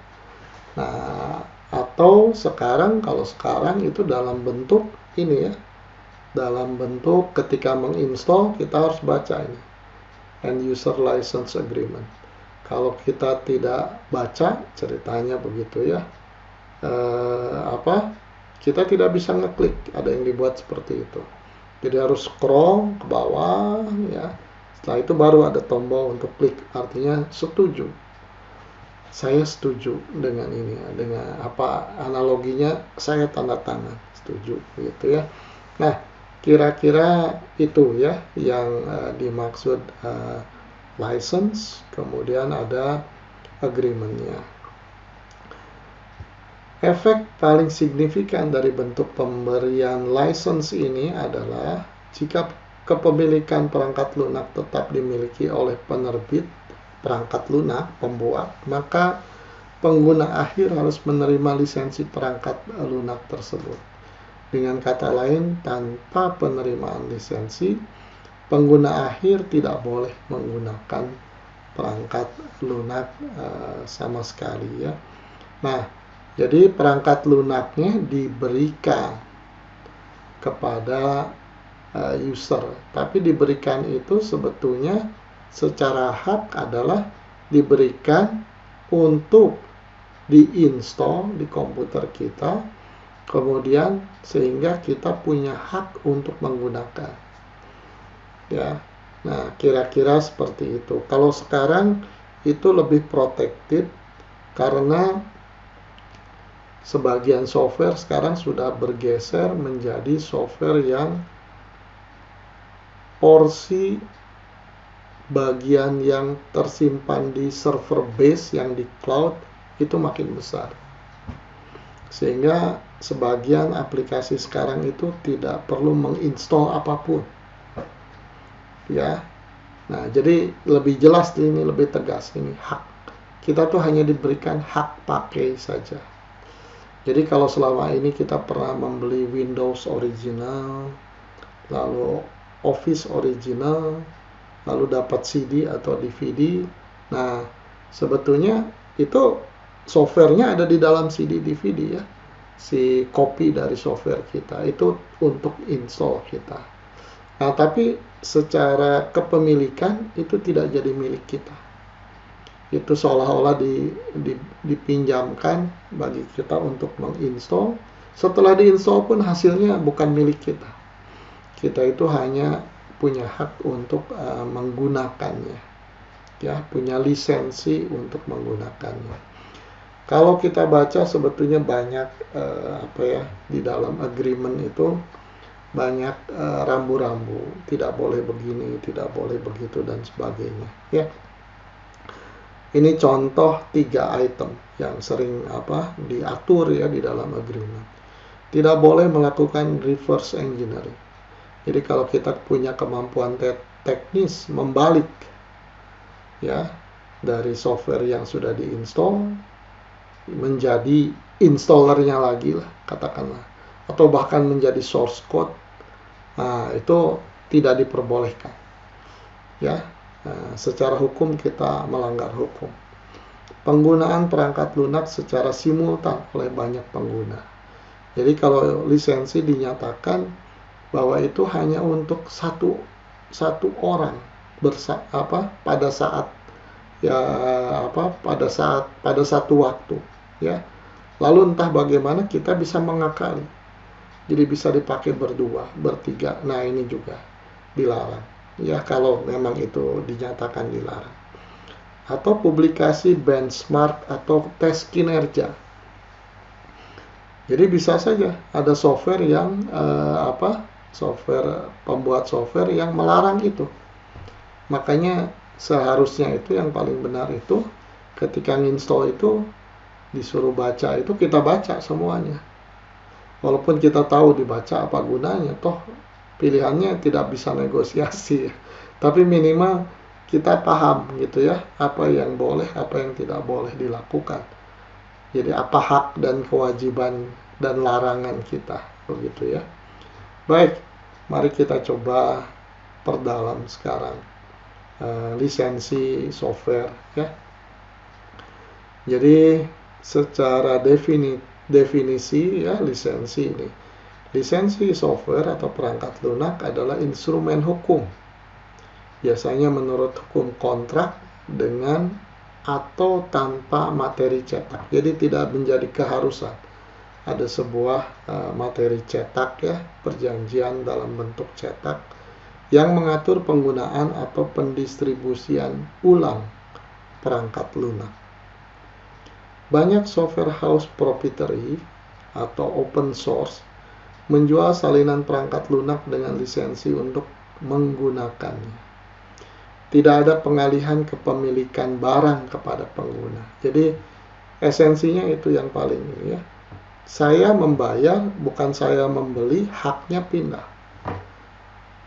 Nah, atau kalau sekarang itu dalam bentuk ini ya, dalam bentuk ketika menginstall kita harus baca ini End User License Agreement. Kalau kita tidak baca, ceritanya begitu ya, kita tidak bisa ngeklik. Ada yang dibuat seperti itu, jadi harus scroll ke bawah ya. Setelah itu baru ada tombol untuk klik, artinya setuju. Saya setuju dengan ini ya, dengan analoginya saya tanda tangan setuju gitu ya. Nah, Kira-kira itu ya yang dimaksud license, kemudian ada agreement-nya. Efek paling signifikan dari bentuk pemberian license ini adalah jika kepemilikan perangkat lunak tetap dimiliki oleh penerbit perangkat lunak, pembuat, maka pengguna akhir harus menerima lisensi perangkat lunak tersebut. Dengan kata lain, tanpa penerimaan lisensi, pengguna akhir tidak boleh menggunakan perangkat lunak sama sekali ya. Nah, jadi perangkat lunaknya diberikan kepada user, tapi diberikan itu sebetulnya secara hak adalah diberikan untuk diinstal di komputer kita, kemudian sehingga kita punya hak untuk menggunakan. Ya, nah kira-kira seperti itu. Kalau sekarang itu lebih protected karena sebagian software sekarang sudah bergeser menjadi software yang porsi bagian yang tersimpan di server base yang di cloud itu makin besar. Sehingga sebagian aplikasi sekarang itu tidak perlu menginstal apapun. Ya. Nah, jadi lebih jelas ini, lebih tegas ini hak. Kita tuh hanya diberikan hak pakai saja. Jadi kalau selama ini kita pernah membeli Windows original, lalu Office original, lalu dapat CD atau DVD, nah sebetulnya itu softwarenya ada di dalam CD DVD ya, si kopi dari software kita itu untuk install kita. Nah tapi secara kepemilikan itu tidak jadi milik kita. Itu seolah-olah dipinjamkan bagi kita untuk menginstall. Setelah diinstal pun hasilnya bukan milik kita. Kita itu hanya punya hak untuk menggunakannya, ya, punya lisensi untuk menggunakannya. Kalau kita baca sebetulnya banyak di dalam agreement itu banyak rambu-rambu, tidak boleh begini, tidak boleh begitu dan sebagainya, ya. Ini contoh 3 item yang sering diatur ya di dalam agreement. Tidak boleh melakukan reverse engineering. Jadi kalau kita punya kemampuan teknis membalik ya dari software yang sudah diinstal menjadi installernya lagi lah katakanlah, atau bahkan menjadi source code, nah itu tidak diperbolehkan ya. Nah, secara hukum kita melanggar hukum. Penggunaan perangkat lunak secara simultan oleh banyak pengguna. Jadi kalau lisensi dinyatakan bahwa itu hanya untuk satu orang pada satu waktu ya. Lalu entah bagaimana kita bisa mengakali. Jadi bisa dipakai berdua, bertiga. Nah, ini juga dilarang. Ya, kalau memang itu dinyatakan dilarang. Atau publikasi benchmark atau tes kinerja. Jadi bisa saja ada software yang pembuat software yang melarang itu. Makanya seharusnya itu yang paling benar itu ketika nginstall itu disuruh baca itu kita baca semuanya. Walaupun kita tahu dibaca apa gunanya, toh pilihannya tidak bisa negosiasi, tapi minimal kita paham gitu ya, apa yang boleh, apa yang tidak boleh dilakukan. Jadi apa hak dan kewajiban dan larangan kita, begitu ya. Baik, mari kita coba perdalam sekarang lisensi software ya. Jadi secara definisi ya lisensi ini. Lisensi software atau perangkat lunak adalah instrumen hukum. Biasanya menurut hukum kontrak dengan atau tanpa materi cetak. Jadi tidak menjadi keharusan. Ada sebuah materi cetak ya, perjanjian dalam bentuk cetak yang mengatur penggunaan atau pendistribusian ulang perangkat lunak. Banyak software house proprietary atau open source menjual salinan perangkat lunak dengan lisensi untuk menggunakannya. Tidak ada pengalihan kepemilikan barang kepada pengguna. Jadi esensinya itu yang paling ini ya. Saya membayar, bukan saya membeli, haknya pindah.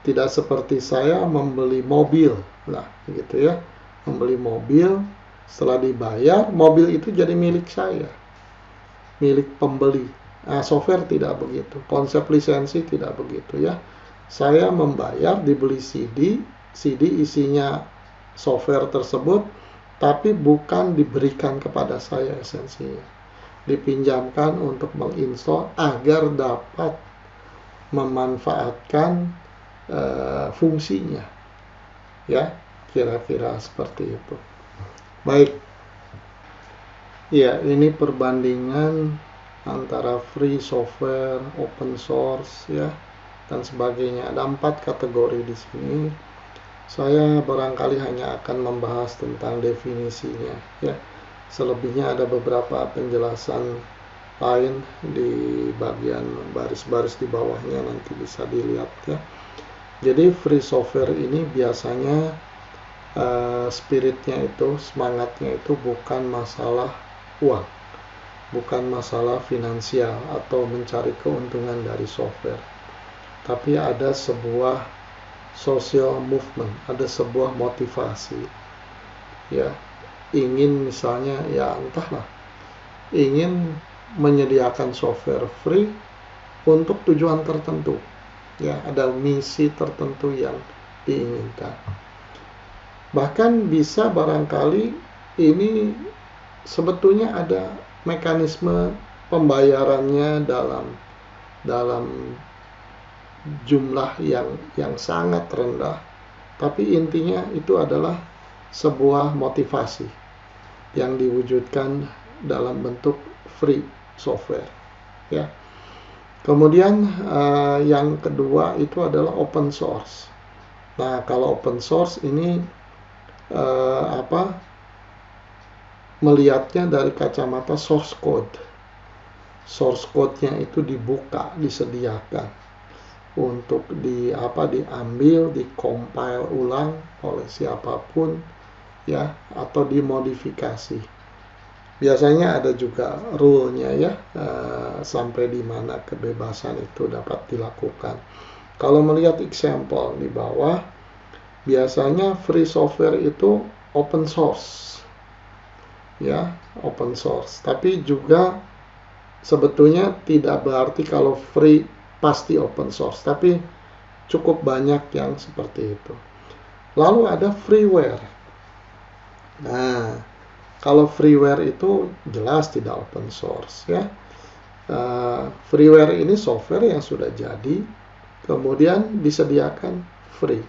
Tidak seperti saya membeli mobil. Nah, gitu ya. Membeli mobil, setelah dibayar, mobil itu jadi milik saya. Milik pembeli. Nah, software tidak begitu. Konsep lisensi tidak begitu ya. Saya membayar, dibeli CD isinya software tersebut, tapi bukan diberikan kepada saya esensinya. Dipinjamkan untuk menginstall agar dapat memanfaatkan fungsinya. Ya, kira-kira seperti itu. Baik. Ya, ini perbandingan antara free software, open source ya, dan sebagainya. Ada 4 kategori di sini. Saya barangkali hanya akan membahas tentang definisinya ya. Selebihnya ada beberapa penjelasan lain di bagian baris-baris di bawahnya, nanti bisa dilihat ya. Jadi free software ini biasanya spiritnya itu, semangatnya itu bukan masalah uang, bukan masalah finansial atau mencari keuntungan dari software, tapi ada sebuah social movement, ada sebuah motivasi ya, ingin misalnya ya entahlah, ingin menyediakan software free untuk tujuan tertentu ya, ada misi tertentu yang diinginkan. Bahkan bisa barangkali ini sebetulnya ada mekanisme pembayarannya dalam jumlah yang sangat rendah, tapi intinya itu adalah sebuah motivasi yang diwujudkan dalam bentuk free software ya. Kemudian yang kedua itu adalah open source. Nah, kalau open source ini melihatnya dari kacamata source code. Source code-nya itu dibuka, disediakan untuk diambil, dikompil ulang oleh siapapun ya, atau dimodifikasi. Biasanya ada juga rule-nya ya, sampai di mana kebebasan itu dapat dilakukan. Kalau melihat example di bawah, biasanya free software itu open source ya, open source. Tapi juga sebetulnya tidak berarti kalau free pasti open source, tapi cukup banyak yang seperti itu. Lalu ada freeware. Nah, kalau freeware itu jelas tidak open source ya. Freeware ini software yang sudah jadi, kemudian disediakan free.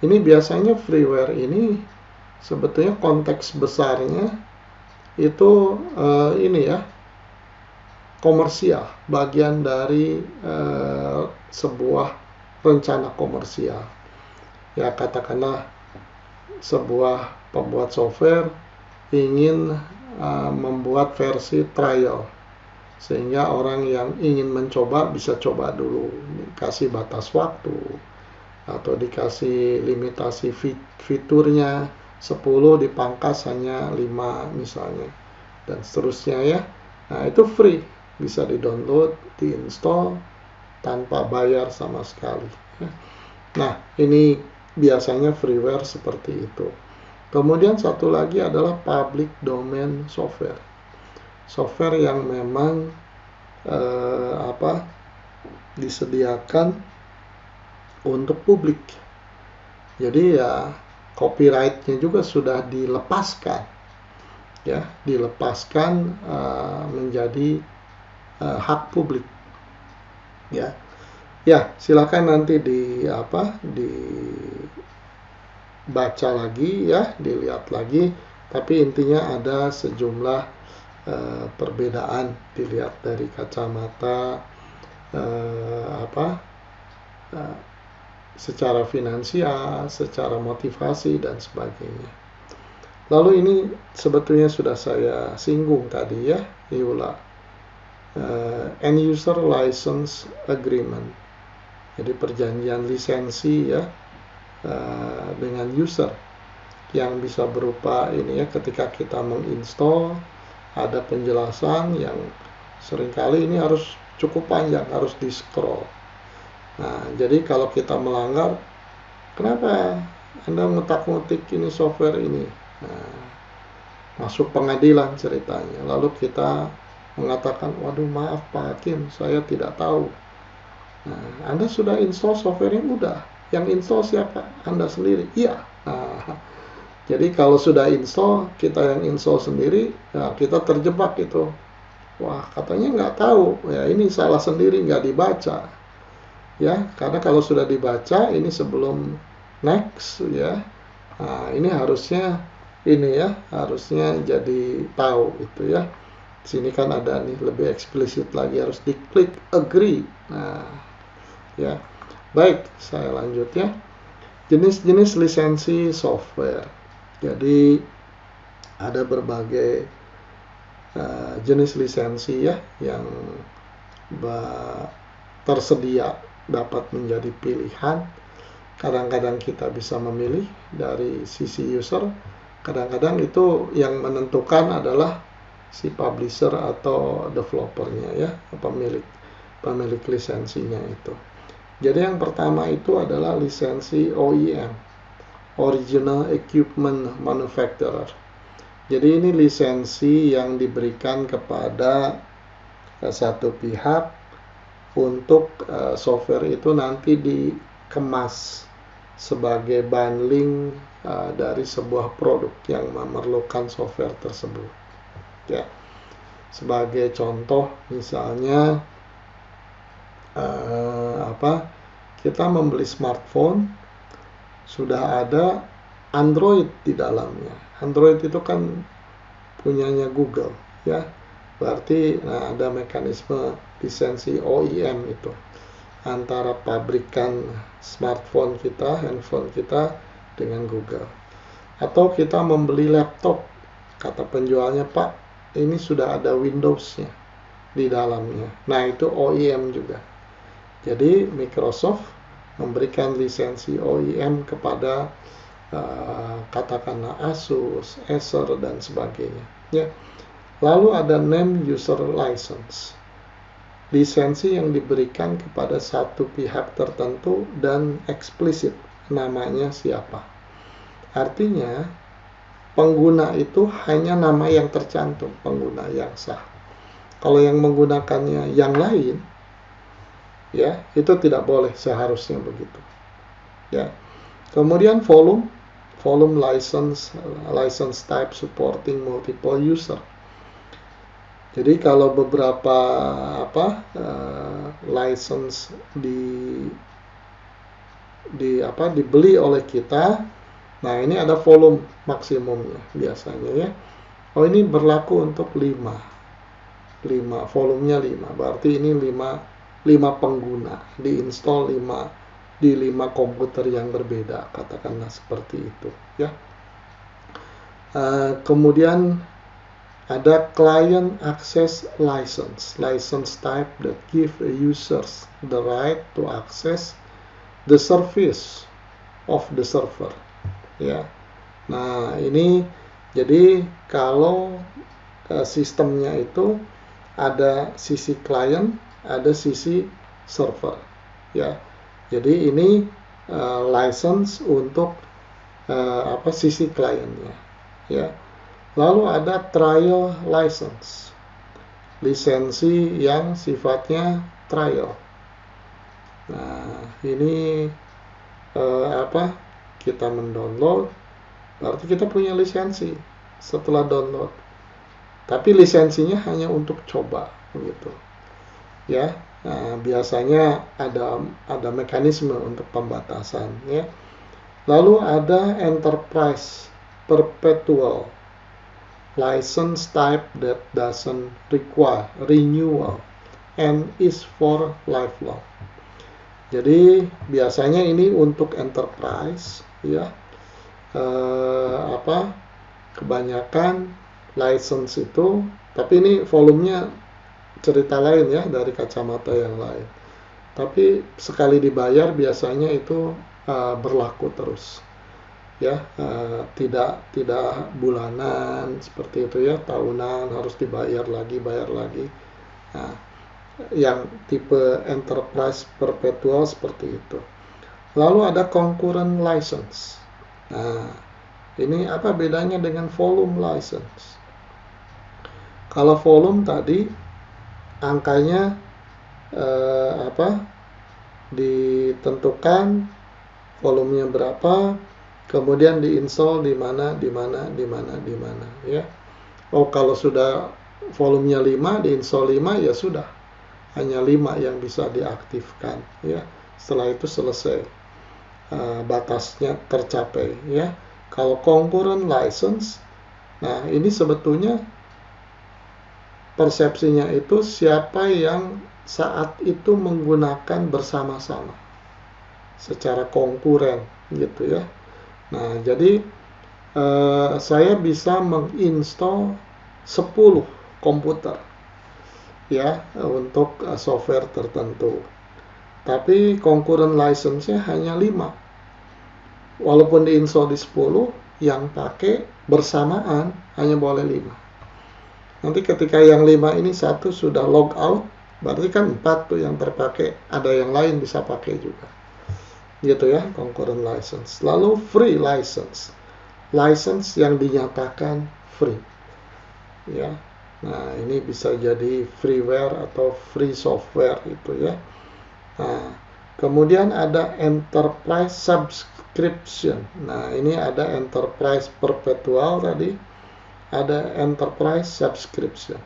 Ini biasanya freeware ini sebetulnya konteks besarnya itu ini ya, komersial, bagian dari sebuah rencana komersial. Ya, katakanlah sebuah pembuat software ingin membuat versi trial, sehingga orang yang ingin mencoba bisa coba dulu, dikasih batas waktu atau dikasih limitasi fiturnya 10 dipangkas hanya 5 misalnya, dan seterusnya ya. Nah, itu free, bisa di-download, di-install tanpa bayar sama sekali. Nah, ini biasanya freeware seperti itu. Kemudian satu lagi adalah public domain software. Software yang memang disediakan untuk publik. Jadi ya copyright-nya juga sudah dilepaskan. Ya, dilepaskan menjadi hak publik. Ya. Ya, silakan nanti dibaca lagi ya, dilihat lagi, tapi intinya ada sejumlah perbedaan dilihat dari kacamata secara finansial, secara motivasi dan sebagainya. Lalu ini sebetulnya sudah saya singgung tadi ya, diulang. end user license agreement. Jadi perjanjian lisensi ya dengan user yang bisa berupa ini ya, ketika kita menginstall ada penjelasan yang seringkali ini harus cukup panjang, harus di scroll. Nah, jadi kalau kita melanggar, kenapa Anda ngutak-ngutik ini software ini? Nah, masuk pengadilan ceritanya. Lalu kita mengatakan, waduh maaf Pak Hakim, saya tidak tahu. Nah, Anda sudah install softwarenya? Udah. Yang install siapa? Anda sendiri? Iya. Nah, jadi kalau sudah install, kita yang install sendiri, ya kita terjebak itu. Wah, katanya nggak tahu. Ya ini salah sendiri, nggak dibaca. Ya, karena kalau sudah dibaca, ini sebelum next ya. Nah, ini harusnya harusnya jadi tahu itu ya. Sini kan ada nih lebih eksplisit lagi, harus diklik agree. Nah, ya. Baik, saya lanjut ya. Jenis-jenis lisensi software. Jadi ada berbagai jenis lisensi ya yang tersedia, dapat menjadi pilihan. Kadang-kadang kita bisa memilih dari sisi user, kadang-kadang itu yang menentukan adalah si publisher atau developernya ya, pemilik lisensinya itu. Jadi yang pertama itu adalah lisensi OEM, Original Equipment Manufacturer. Jadi ini lisensi yang diberikan kepada satu pihak untuk software itu nanti dikemas sebagai bundling dari sebuah produk yang memerlukan software tersebut. Ya, sebagai contoh misalnya kita membeli smartphone, sudah ada Android di dalamnya. Android itu kan punyanya Google ya. Berarti ada mekanisme lisensi OEM itu antara pabrikan smartphone kita, handphone kita dengan Google. Atau kita membeli laptop, kata penjualnya, Pak, ini sudah ada Windows-nya di dalamnya. Nah, itu OEM juga. Jadi Microsoft memberikan lisensi OEM kepada katakanlah Asus, Acer dan sebagainya. Ya. Lalu ada name user license, lisensi yang diberikan kepada satu pihak tertentu dan eksplisit namanya siapa. Artinya pengguna itu hanya nama yang tercantum, pengguna yang sah. Kalau yang menggunakannya yang lain, ya itu tidak boleh, seharusnya begitu. Ya. Kemudian volume license type supporting multiple user. Jadi kalau beberapa license dibeli oleh kita, nah ini ada volume maksimumnya biasanya ya. Oh, ini berlaku untuk 5, volumenya 5. Berarti ini 5 pengguna, diinstal 5 komputer yang berbeda, katakanlah seperti itu ya. Kemudian ada client access license type that give users the right to access the service of the server ya. Nah, ini jadi kalau sistemnya itu ada sisi client, ada sisi server ya. Jadi ini license untuk sisi kliennya ya. Lalu ada trial license, lisensi yang sifatnya trial. Nah, ini kita mendownload, berarti kita punya lisensi setelah download. Tapi lisensinya hanya untuk coba begitu. Ya. Nah, biasanya ada mekanisme untuk pembatasan ya. Lalu ada enterprise perpetual license type that doesn't require renewal and is for lifelong. Jadi biasanya ini untuk enterprise ya. Kebanyakan license itu, tapi ini volumenya cerita lain ya, dari kacamata yang lain. Tapi sekali dibayar biasanya itu berlaku terus ya, tidak bulanan seperti itu ya, tahunan harus dibayar lagi, bayar lagi. Nah, yang tipe enterprise perpetual seperti itu. Lalu ada concurrent license. Nah, ini apa bedanya dengan volume license? Kalau volume tadi angkanya ditentukan, volumenya berapa, kemudian diinstal di mana ya. Oh, kalau sudah volumenya 5, diinstal 5 ya sudah. Hanya 5 yang bisa diaktifkan ya. Setelah itu selesai. Batasnya tercapai ya. Kalau concurrent license, nah ini sebetulnya persepsinya itu siapa yang saat itu menggunakan bersama-sama secara konkuren gitu ya. Nah, jadi saya bisa menginstal 10 komputer ya untuk software tertentu. Tapi concurrent license-nya hanya 5. Walaupun diinstal di 10, yang pakai bersamaan hanya boleh 5. Nanti ketika yang 5 ini satu sudah log out, berarti kan 4 tuh yang terpakai, ada yang lain bisa pakai juga. Gitu ya, concurrent license. Lalu free license. License yang dinyatakan free. Ya. Nah, ini bisa jadi freeware atau free software itu ya. Nah, kemudian ada enterprise subscription. Nah, ini ada enterprise perpetual tadi, ada enterprise subscription.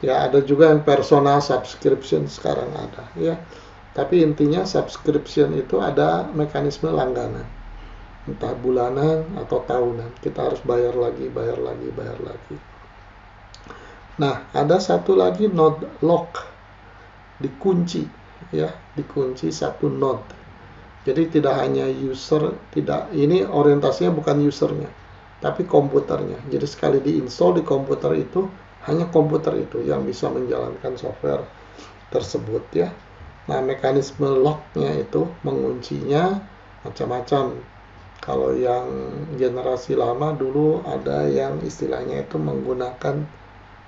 Ya, ada juga yang personal subscription sekarang ada ya. Tapi intinya subscription itu ada mekanisme langganan. Entah bulanan atau tahunan. Kita harus bayar lagi. Nah, ada satu lagi node lock. Dikunci ya, dikunci satu node. Jadi tidak hanya user, ini orientasinya bukan usernya, tapi komputernya. Jadi sekali diinstal di komputer itu, hanya komputer itu yang bisa menjalankan software tersebut ya. Nah, mekanisme locknya itu menguncinya macam-macam. Kalau yang generasi lama dulu ada yang istilahnya itu menggunakan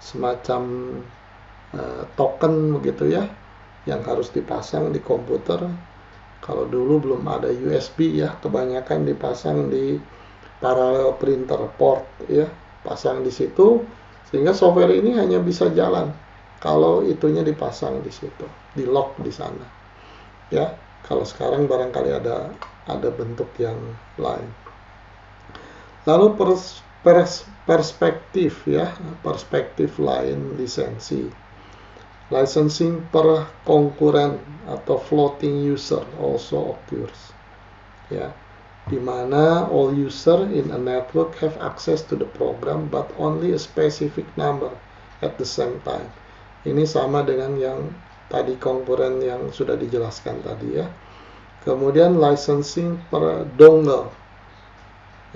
semacam token begitu ya, yang harus dipasang di komputer. Kalau dulu belum ada USB ya, kebanyakan dipasang di parallel printer port ya, pasang di situ sehingga software ini hanya bisa jalan kalau itunya dipasang di situ, di lock di sana ya. Kalau sekarang barangkali ada bentuk yang lain. Lalu perspektif ya, perspektif lain lisensi. Licensing per konkuren atau floating user also occurs ya, di mana all user in a network have access to the program but only a specific number at the same time. Ini sama dengan yang tadi konkuren yang sudah dijelaskan tadi ya. Kemudian licensing per dongle.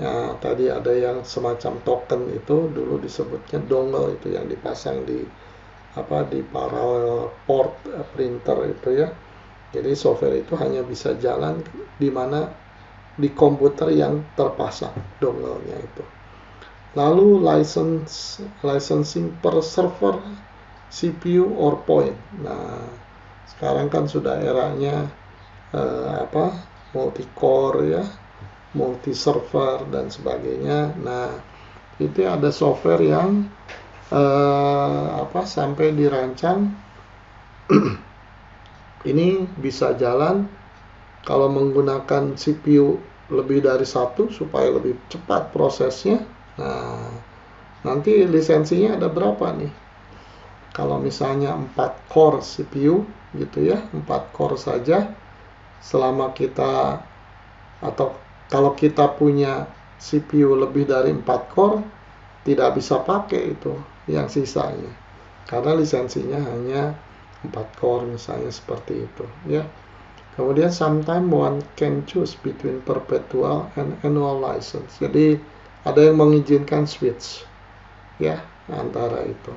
Ya, tadi ada yang semacam token itu dulu disebutnya dongle, itu yang dipasang di parallel port printer itu ya. Jadi software itu hanya bisa jalan di mana di komputer yang terpasang dongle-nya itu. Lalu licensing per server, CPU or point. Nah, sekarang kan sudah eranya multi-core ya, multi-server dan sebagainya. Nah, itu ada software yang sampai dirancang ini bisa jalan kalau menggunakan CPU lebih dari satu supaya lebih cepat prosesnya. Nah, nanti lisensinya ada berapa nih? Kalau misalnya 4 core CPU gitu ya, 4 core saja, selama kita atau kalau kita punya CPU lebih dari 4 core, tidak bisa pakai itu yang sisanya, karena lisensinya hanya 4 core misalnya seperti itu ya. Kemudian sometimes one can choose between perpetual and annual license. Jadi ada yang mengizinkan switch ya antara itu.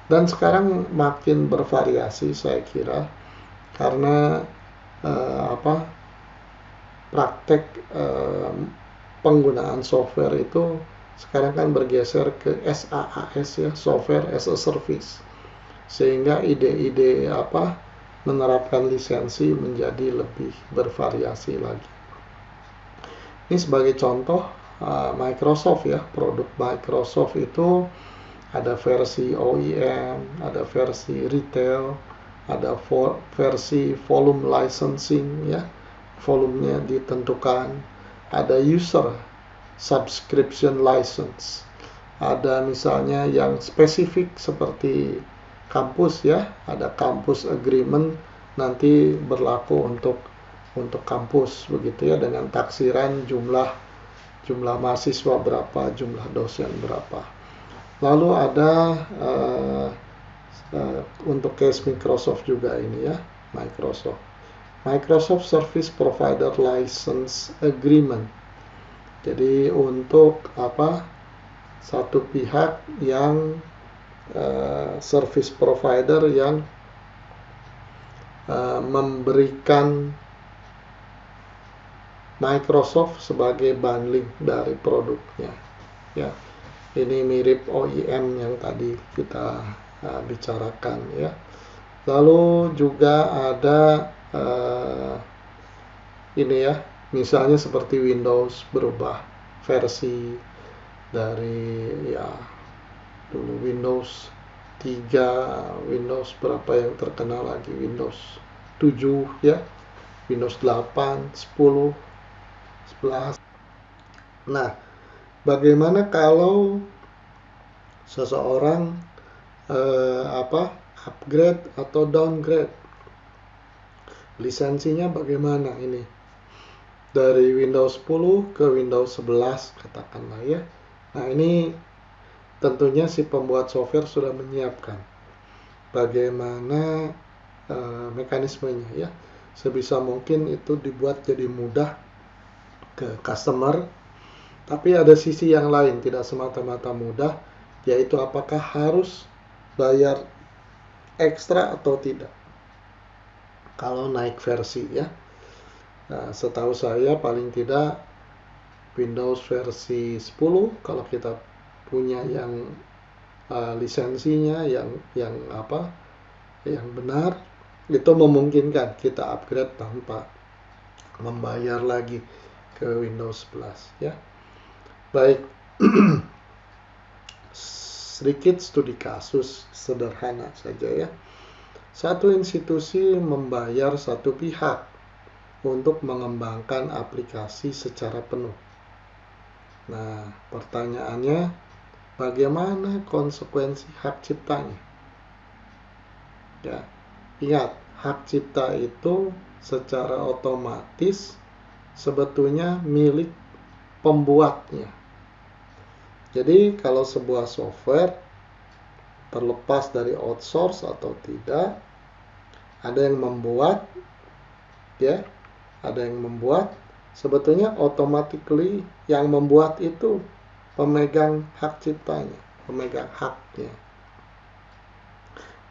Dan sekarang makin bervariasi saya kira, karena praktek penggunaan software itu sekarang kan bergeser ke SaaS ya, software as a service, sehingga ide-ide menerapkan lisensi menjadi lebih bervariasi lagi. Ini sebagai contoh Microsoft ya, produk Microsoft itu ada versi OEM, ada versi retail, ada versi volume licensing ya, volumenya ditentukan, ada user subscription license, ada misalnya yang spesifik seperti kampus ya, ada campus agreement nanti berlaku untuk kampus begitu ya, dengan taksiran jumlah mahasiswa berapa, jumlah dosen berapa. Lalu ada untuk case Microsoft juga ini ya, Microsoft Service Provider License Agreement. Jadi untuk satu pihak yang service provider yang memberikan Microsoft sebagai bundling dari produknya ya. Ini mirip OEM yang tadi kita bicarakan ya. Lalu juga ada ini ya, misalnya seperti Windows berubah versi dari ya dulu Windows 3, Windows berapa yang terkenal lagi, Windows 7 ya, Windows 8, 10, 11. Nah, bagaimana kalau seseorang upgrade atau downgrade lisensinya, bagaimana ini dari Windows 10 ke Windows 11 katakanlah ya. Nah, ini tentunya si pembuat software sudah menyiapkan bagaimana mekanismenya ya, sebisa mungkin itu dibuat jadi mudah ke customer. Tapi ada sisi yang lain, tidak semata-mata mudah, yaitu apakah harus bayar ekstra atau tidak kalau naik versi ya. Nah, setahu saya paling tidak Windows versi 10 kalau kita punya yang lisensinya yang benar, itu memungkinkan kita upgrade tanpa membayar lagi ke Windows 11 ya. Baik, sedikit studi kasus sederhana saja ya. Satu institusi membayar satu pihak untuk mengembangkan aplikasi secara penuh. Nah, pertanyaannya, bagaimana konsekuensi hak ciptanya? Ya, ingat, hak cipta itu secara otomatis sebetulnya milik pembuatnya. Jadi kalau sebuah software terlepas dari outsource atau tidak, ada yang membuat ya, sebetulnya automatically yang membuat itu pemegang hak ciptanya, pemegang haknya.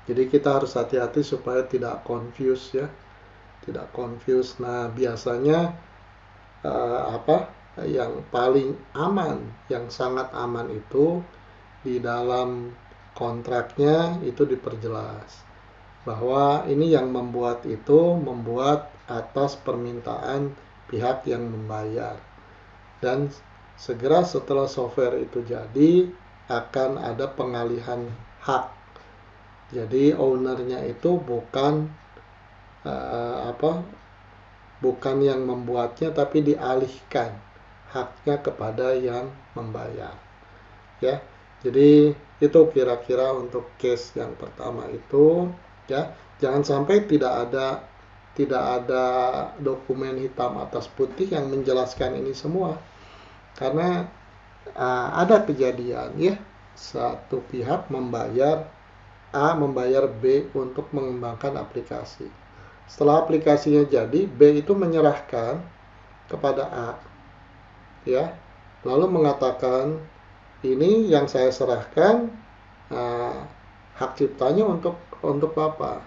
Jadi kita harus hati-hati supaya tidak confuse ya, tidak confuse. Nah, biasanya yang paling aman, yang sangat aman itu di dalam kontraknya itu diperjelas bahwa ini yang membuat itu membuat atas permintaan pihak yang membayar, dan segera setelah software itu jadi akan ada pengalihan hak. Jadi ownernya itu bukan bukan yang membuatnya, tapi dialihkan haknya kepada yang membayar ya. Jadi itu kira-kira untuk case yang pertama itu ya. Jangan sampai tidak ada dokumen hitam atas putih yang menjelaskan ini semua, karena ada kejadian ya, satu pihak membayar A, membayar B untuk mengembangkan aplikasi. Setelah aplikasinya jadi, B itu menyerahkan kepada A ya, lalu mengatakan, ini yang saya serahkan hak ciptanya untuk Bapak.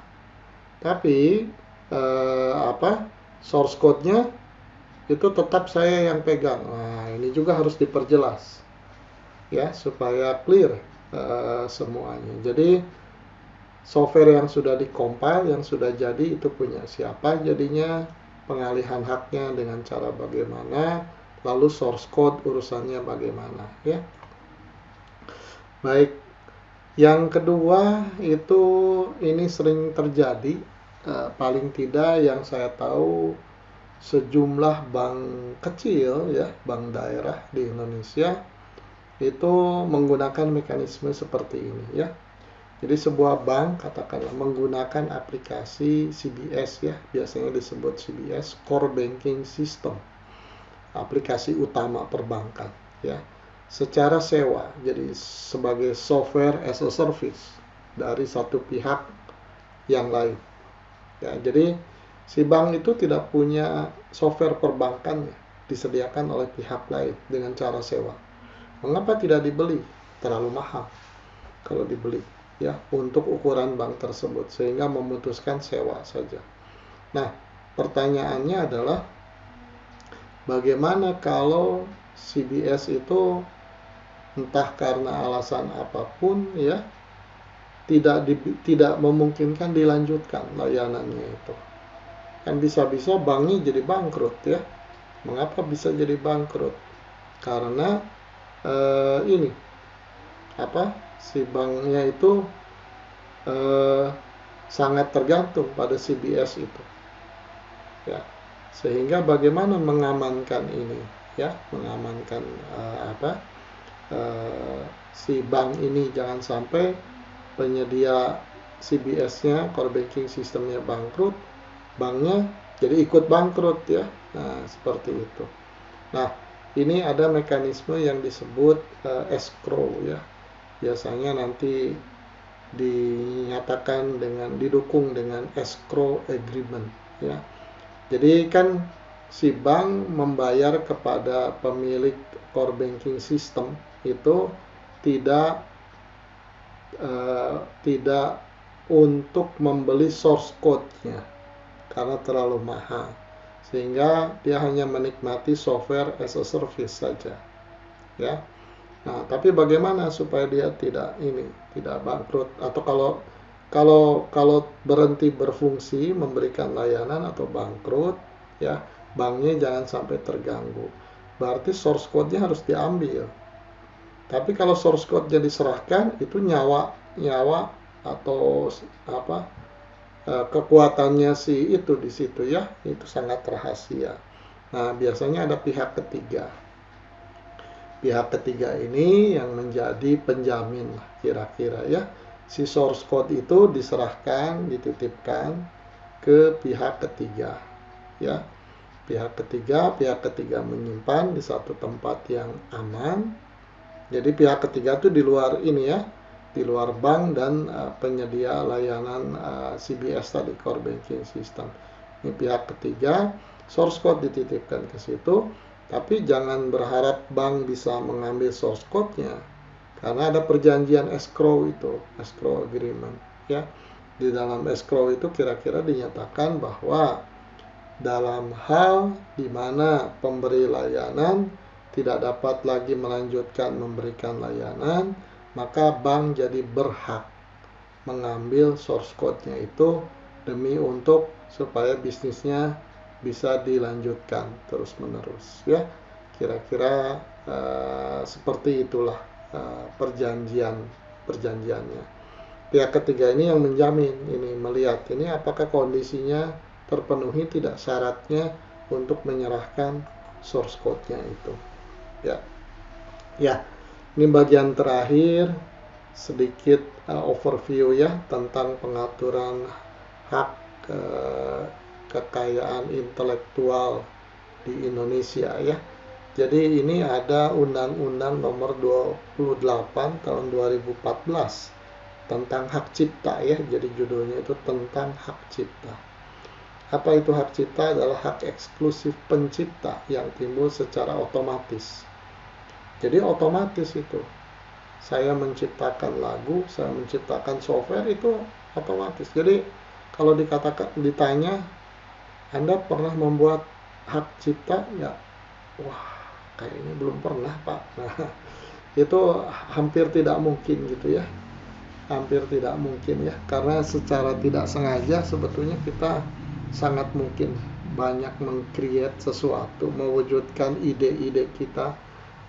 Tapi source code-nya itu tetap saya yang pegang. Nah, ini juga harus diperjelas ya supaya clear semuanya. Jadi software yang sudah dikompil, yang sudah jadi itu punya siapa jadinya, pengalihan haknya dengan cara bagaimana, lalu source code urusannya bagaimana ya. Baik, yang kedua itu ini sering terjadi, paling tidak yang saya tahu sejumlah bank kecil ya, bank daerah di Indonesia itu menggunakan mekanisme seperti ini ya. Jadi sebuah bank katakanlah menggunakan aplikasi CBS ya, biasanya disebut CBS, Core Banking System, aplikasi utama perbankan ya, secara sewa, jadi sebagai software as a service dari satu pihak yang lain ya. Jadi si bank itu tidak punya software perbankan ya, disediakan oleh pihak lain dengan cara sewa. Mengapa tidak dibeli? Terlalu mahal kalau dibeli ya untuk ukuran bank tersebut, sehingga memutuskan sewa saja. Nah, pertanyaannya adalah bagaimana kalau CBS itu entah karena alasan apapun ya tidak memungkinkan dilanjutkan layanannya itu. Kan bisa-bisa banknya jadi bangkrut ya. Mengapa bisa jadi bangkrut? Karena ini si banknya itu sangat tergantung pada CBS itu ya, sehingga bagaimana mengamankan ini ya, mengamankan si bank ini jangan sampai penyedia CBS-nya, core banking sistemnya bangkrut, banknya jadi ikut bangkrut ya. Nah, seperti itu. Nah, ini ada mekanisme yang disebut escrow ya. Biasanya nanti dinyatakan didukung dengan escrow agreement ya. Jadi kan si bank membayar kepada pemilik core banking system itu tidak untuk membeli source code-nya karena terlalu mahal, sehingga dia hanya menikmati software as a service saja ya. Nah, tapi bagaimana supaya dia tidak bangkrut, atau kalau berhenti berfungsi memberikan layanan atau bangkrut ya, banknya jangan sampai terganggu. Berarti source code-nya harus diambil. Tapi kalau source code-nya diserahkan, itu nyawa atau kekuatannya itu di situ ya, itu sangat rahasia. Nah, biasanya ada pihak ketiga. Pihak ketiga ini yang menjadi penjamin lah kira-kira ya. Si source code itu diserahkan, dititipkan ke pihak ketiga ya. Pihak ketiga menyimpan di satu tempat yang aman. Jadi pihak ketiga itu di luar ini ya, di luar bank dan penyedia layanan CBS tadi, core banking system. Ini pihak ketiga, source code dititipkan ke situ, tapi jangan berharap bank bisa mengambil source code-nya, karena ada perjanjian escrow itu, escrow agreement ya. Di dalam escrow itu kira-kira dinyatakan bahwa dalam hal di mana pemberi layanan tidak dapat lagi melanjutkan memberikan layanan, maka bank jadi berhak mengambil source code-nya itu demi untuk supaya bisnisnya bisa dilanjutkan terus-menerus ya. Kira-kira seperti itulah perjanjiannya. Pihak ketiga ini yang menjamin, ini melihat ini apakah kondisinya terpenuhi tidak syaratnya untuk menyerahkan source code-nya itu. Ya, ini bagian terakhir sedikit overview ya tentang pengaturan hak kekayaan intelektual di Indonesia ya. Jadi ini ada Undang-Undang Nomor 28 Tahun 2014 tentang hak cipta ya. Jadi judulnya itu tentang hak cipta. Apa itu hak cipta? Adalah hak eksklusif pencipta yang timbul secara otomatis. Jadi otomatis itu saya menciptakan lagu, saya menciptakan software itu otomatis. Jadi kalau ditanya, Anda pernah membuat hak cipta? Ya, wah, kayaknya belum pernah, Pak. Nah, itu hampir tidak mungkin gitu ya. Hampir tidak mungkin ya, karena secara tidak sengaja sebetulnya kita sangat mungkin banyak meng-create sesuatu, mewujudkan ide-ide kita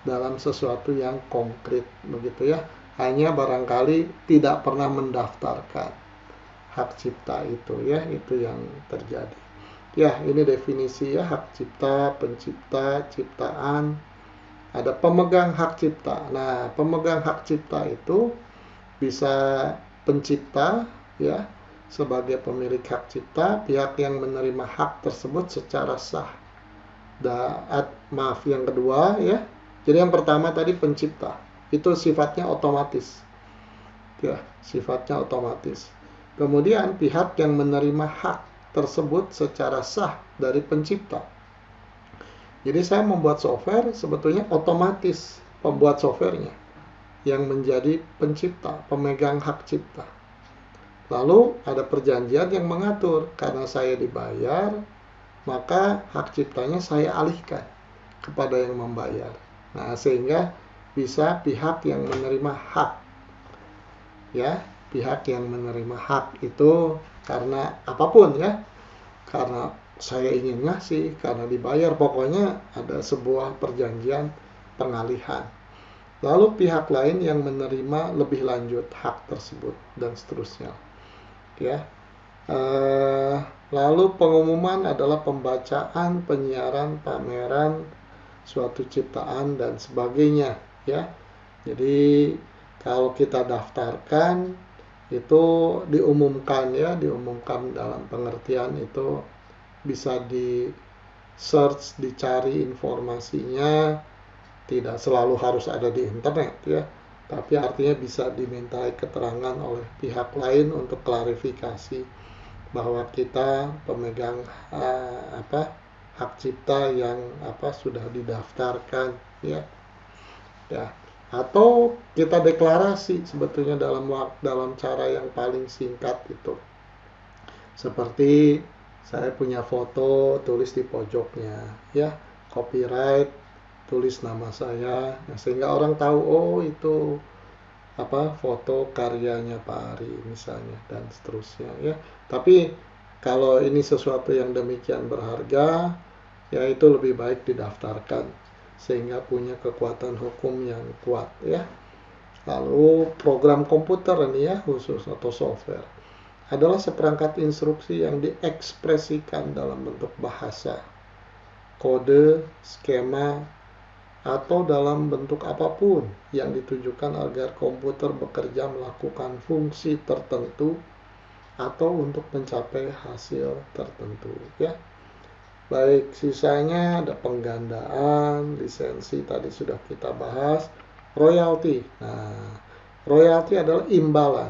dalam sesuatu yang konkret begitu ya. Hanya barangkali tidak pernah mendaftarkan hak cipta itu ya, itu yang terjadi. Ya, ini definisi ya, hak cipta, pencipta, ciptaan. Ada pemegang hak cipta. Nah, pemegang hak cipta itu bisa pencipta ya, sebagai pemilik hak cipta, pihak yang menerima hak tersebut secara sah. Maaf, yang kedua ya. Jadi yang pertama tadi pencipta, itu sifatnya otomatis. Ya, sifatnya otomatis. Kemudian pihak yang menerima hak tersebut secara sah dari pencipta. Jadi saya membuat software, sebetulnya otomatis pembuat softwarenya yang menjadi pencipta, pemegang hak cipta. Lalu ada perjanjian yang mengatur, karena saya dibayar, maka hak ciptanya saya alihkan kepada yang membayar. Nah, sehingga bisa pihak yang menerima hak. Ya, pihak yang menerima hak itu karena apapun ya. Karena saya ingin ngasih, karena dibayar, pokoknya ada sebuah perjanjian pengalihan. Lalu pihak lain yang menerima lebih lanjut hak tersebut dan seterusnya. Ya. Lalu pengumuman adalah pembacaan, penyiaran, pameran suatu ciptaan dan sebagainya ya. Jadi kalau kita daftarkan itu diumumkan ya, diumumkan dalam pengertian itu bisa di search, dicari informasinya, tidak selalu harus ada di internet ya, tapi artinya bisa dimintai keterangan oleh pihak lain untuk klarifikasi bahwa kita pemegang hak cipta yang sudah didaftarkan ya. Ya, atau kita deklarasi sebetulnya dalam cara yang paling singkat itu. Seperti saya punya foto, tulis di pojoknya ya, copyright, tulis nama saya, nah, sehingga orang tahu oh itu foto karyanya Pak Ari misalnya dan seterusnya ya. Tapi kalau ini sesuatu yang demikian berharga, ya itu lebih baik didaftarkan sehingga punya kekuatan hukum yang kuat ya. Lalu program komputer ini ya, khusus atau software, adalah seperangkat instruksi yang diekspresikan dalam bentuk bahasa, kode, skema, atau dalam bentuk apapun yang ditujukan agar komputer bekerja melakukan fungsi tertentu atau untuk mencapai hasil tertentu ya. Baik, sisanya ada penggandaan, lisensi tadi sudah kita bahas, royalti. Nah, royalti adalah imbalan.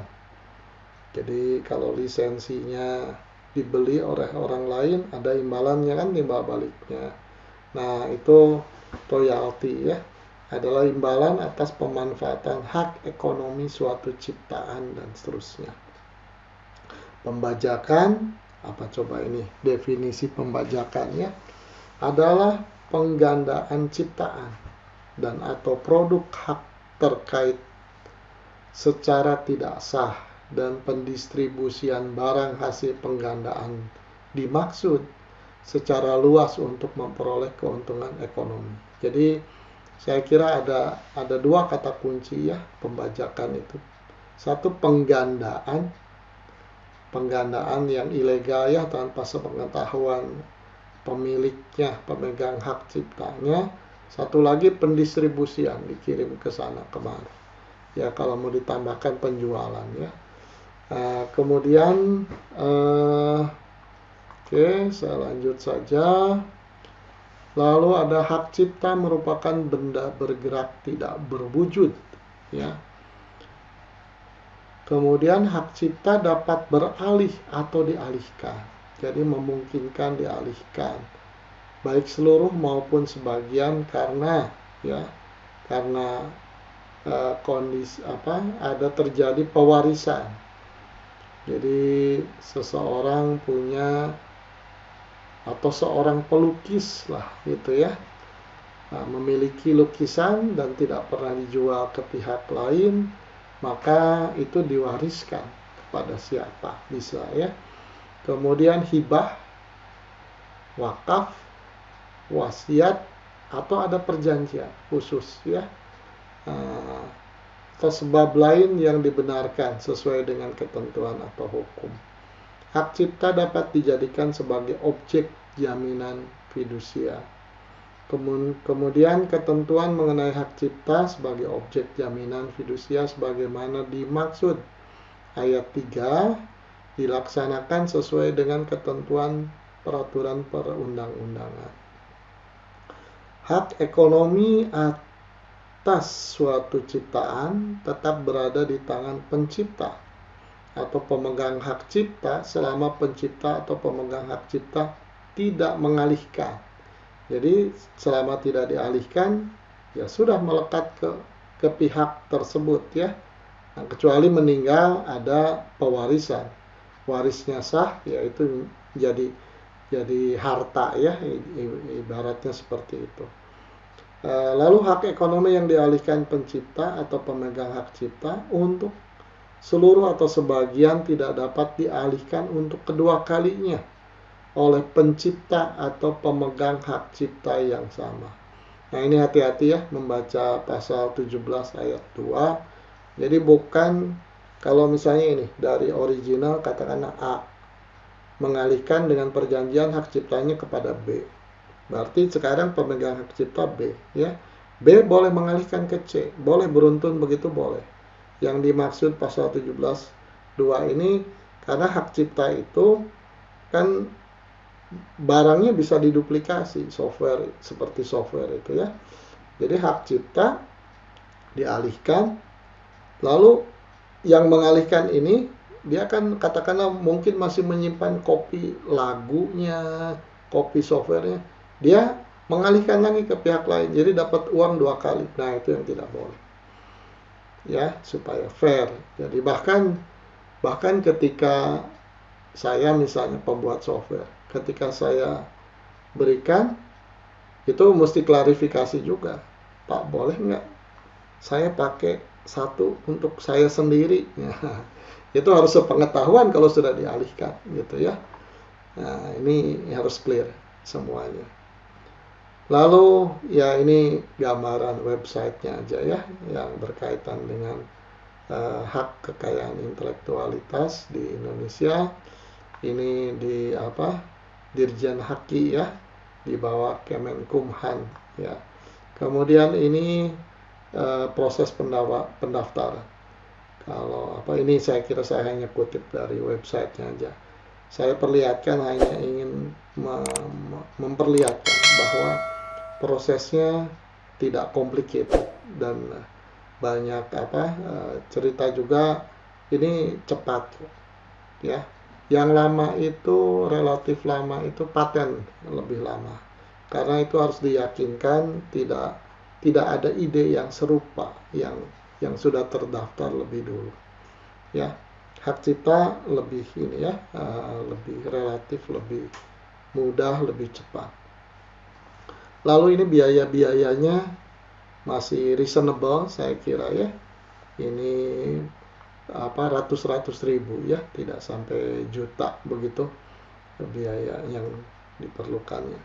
Jadi kalau lisensinya dibeli oleh orang lain, ada imbalannya kan, timbal baliknya. Nah, itu royalti ya, adalah imbalan atas pemanfaatan hak ekonomi suatu ciptaan dan seterusnya. Pembajakan, apa coba ini definisi pembajakannya, adalah penggandaan ciptaan dan atau produk hak terkait secara tidak sah dan pendistribusian barang hasil penggandaan dimaksud secara luas untuk memperoleh keuntungan ekonomi. Jadi saya kira ada dua kata kunci ya pembajakan itu. Satu, penggandaan yang ilegal ya, tanpa sepengetahuan pemiliknya, pemegang hak ciptanya. Satu lagi pendistribusian, dikirim ke sana kemari. Ya kalau mau ditambahkan penjualan ya. Kemudian oke, saya lanjut saja. Lalu ada hak cipta merupakan benda bergerak tidak berwujud ya. Kemudian hak cipta dapat beralih atau dialihkan. Jadi memungkinkan dialihkan baik seluruh maupun sebagian karena kondisi ada terjadi pewarisan. Jadi seseorang punya, atau seorang pelukis lah gitu ya, memiliki lukisan dan tidak pernah dijual ke pihak lain, maka itu diwariskan kepada siapa, bisa ya. Kemudian hibah, wakaf, wasiat, atau ada perjanjian khusus ya, atau sebab lain yang dibenarkan sesuai dengan ketentuan atau hukum. Hak cipta dapat dijadikan sebagai objek jaminan fidusia. Kemudian ketentuan mengenai hak cipta sebagai objek jaminan fidusia sebagaimana dimaksud ayat 3 dilaksanakan sesuai dengan ketentuan peraturan perundang-undangan. Hak ekonomi atas suatu ciptaan tetap berada di tangan pencipta atau pemegang hak cipta selama pencipta atau pemegang hak cipta tidak mengalihkan. Jadi selama tidak dialihkan, ya sudah melekat ke pihak tersebut ya. Nah, kecuali meninggal ada pewarisan, warisnya sah, yaitu jadi harta ya, ibaratnya seperti itu. Lalu hak ekonomi yang dialihkan pencipta atau pemegang hak cipta untuk seluruh atau sebagian tidak dapat dialihkan untuk kedua kalinya oleh pencipta atau pemegang hak cipta yang sama. Nah, ini hati-hati ya membaca pasal 17 ayat 2. Jadi bukan, kalau misalnya ini dari original katakanlah A mengalihkan dengan perjanjian hak ciptanya kepada B. Berarti sekarang pemegang hak cipta B ya. B boleh mengalihkan ke C, boleh beruntun begitu boleh. Yang dimaksud pasal 17:2 ini karena hak cipta itu kan barangnya bisa diduplikasi, software seperti software itu ya. Jadi hak cipta dialihkan, lalu yang mengalihkan ini dia kan katakanlah mungkin masih menyimpan kopi lagunya, kopi softwarenya, dia mengalihkan lagi ke pihak lain, jadi dapat uang 2 kali. Nah, itu yang tidak boleh ya, supaya fair. Jadi bahkan ketika saya misalnya pembuat software, ketika saya berikan itu mesti klarifikasi juga, Pak boleh nggak saya pakai satu untuk saya sendiri ya, itu harus sepengetahuan kalau sudah dialihkan gitu ya. Nah, ini harus clear semuanya. Lalu ya ini gambaran websitenya aja ya yang berkaitan dengan hak kekayaan intelektualitas di Indonesia. Ini di Dirjen Haki ya, di bawah Kemenkumham ya. Kemudian ini proses pendaftaran. Kalau ini saya kira saya hanya kutip dari websitenya aja. Saya perlihatkan hanya ingin memperlihatkan bahwa prosesnya tidak complicated dan banyak cerita juga, ini cepat ya. Yang lama itu, relatif lama itu paten lebih lama, karena itu harus diyakinkan tidak ada ide yang serupa yang sudah terdaftar lebih dulu ya. Hak cipta lebih ini ya, lebih relatif, lebih mudah, lebih cepat. Lalu ini biayanya masih reasonable saya kira ya. Ini ratus ribu ya, tidak sampai juta begitu biaya yang diperlukannya.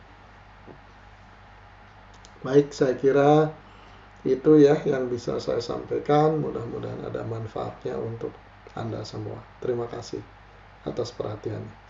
Baik, saya kira itu ya yang bisa saya sampaikan. Mudah-mudahan ada manfaatnya untuk Anda semua. Terima kasih atas perhatiannya.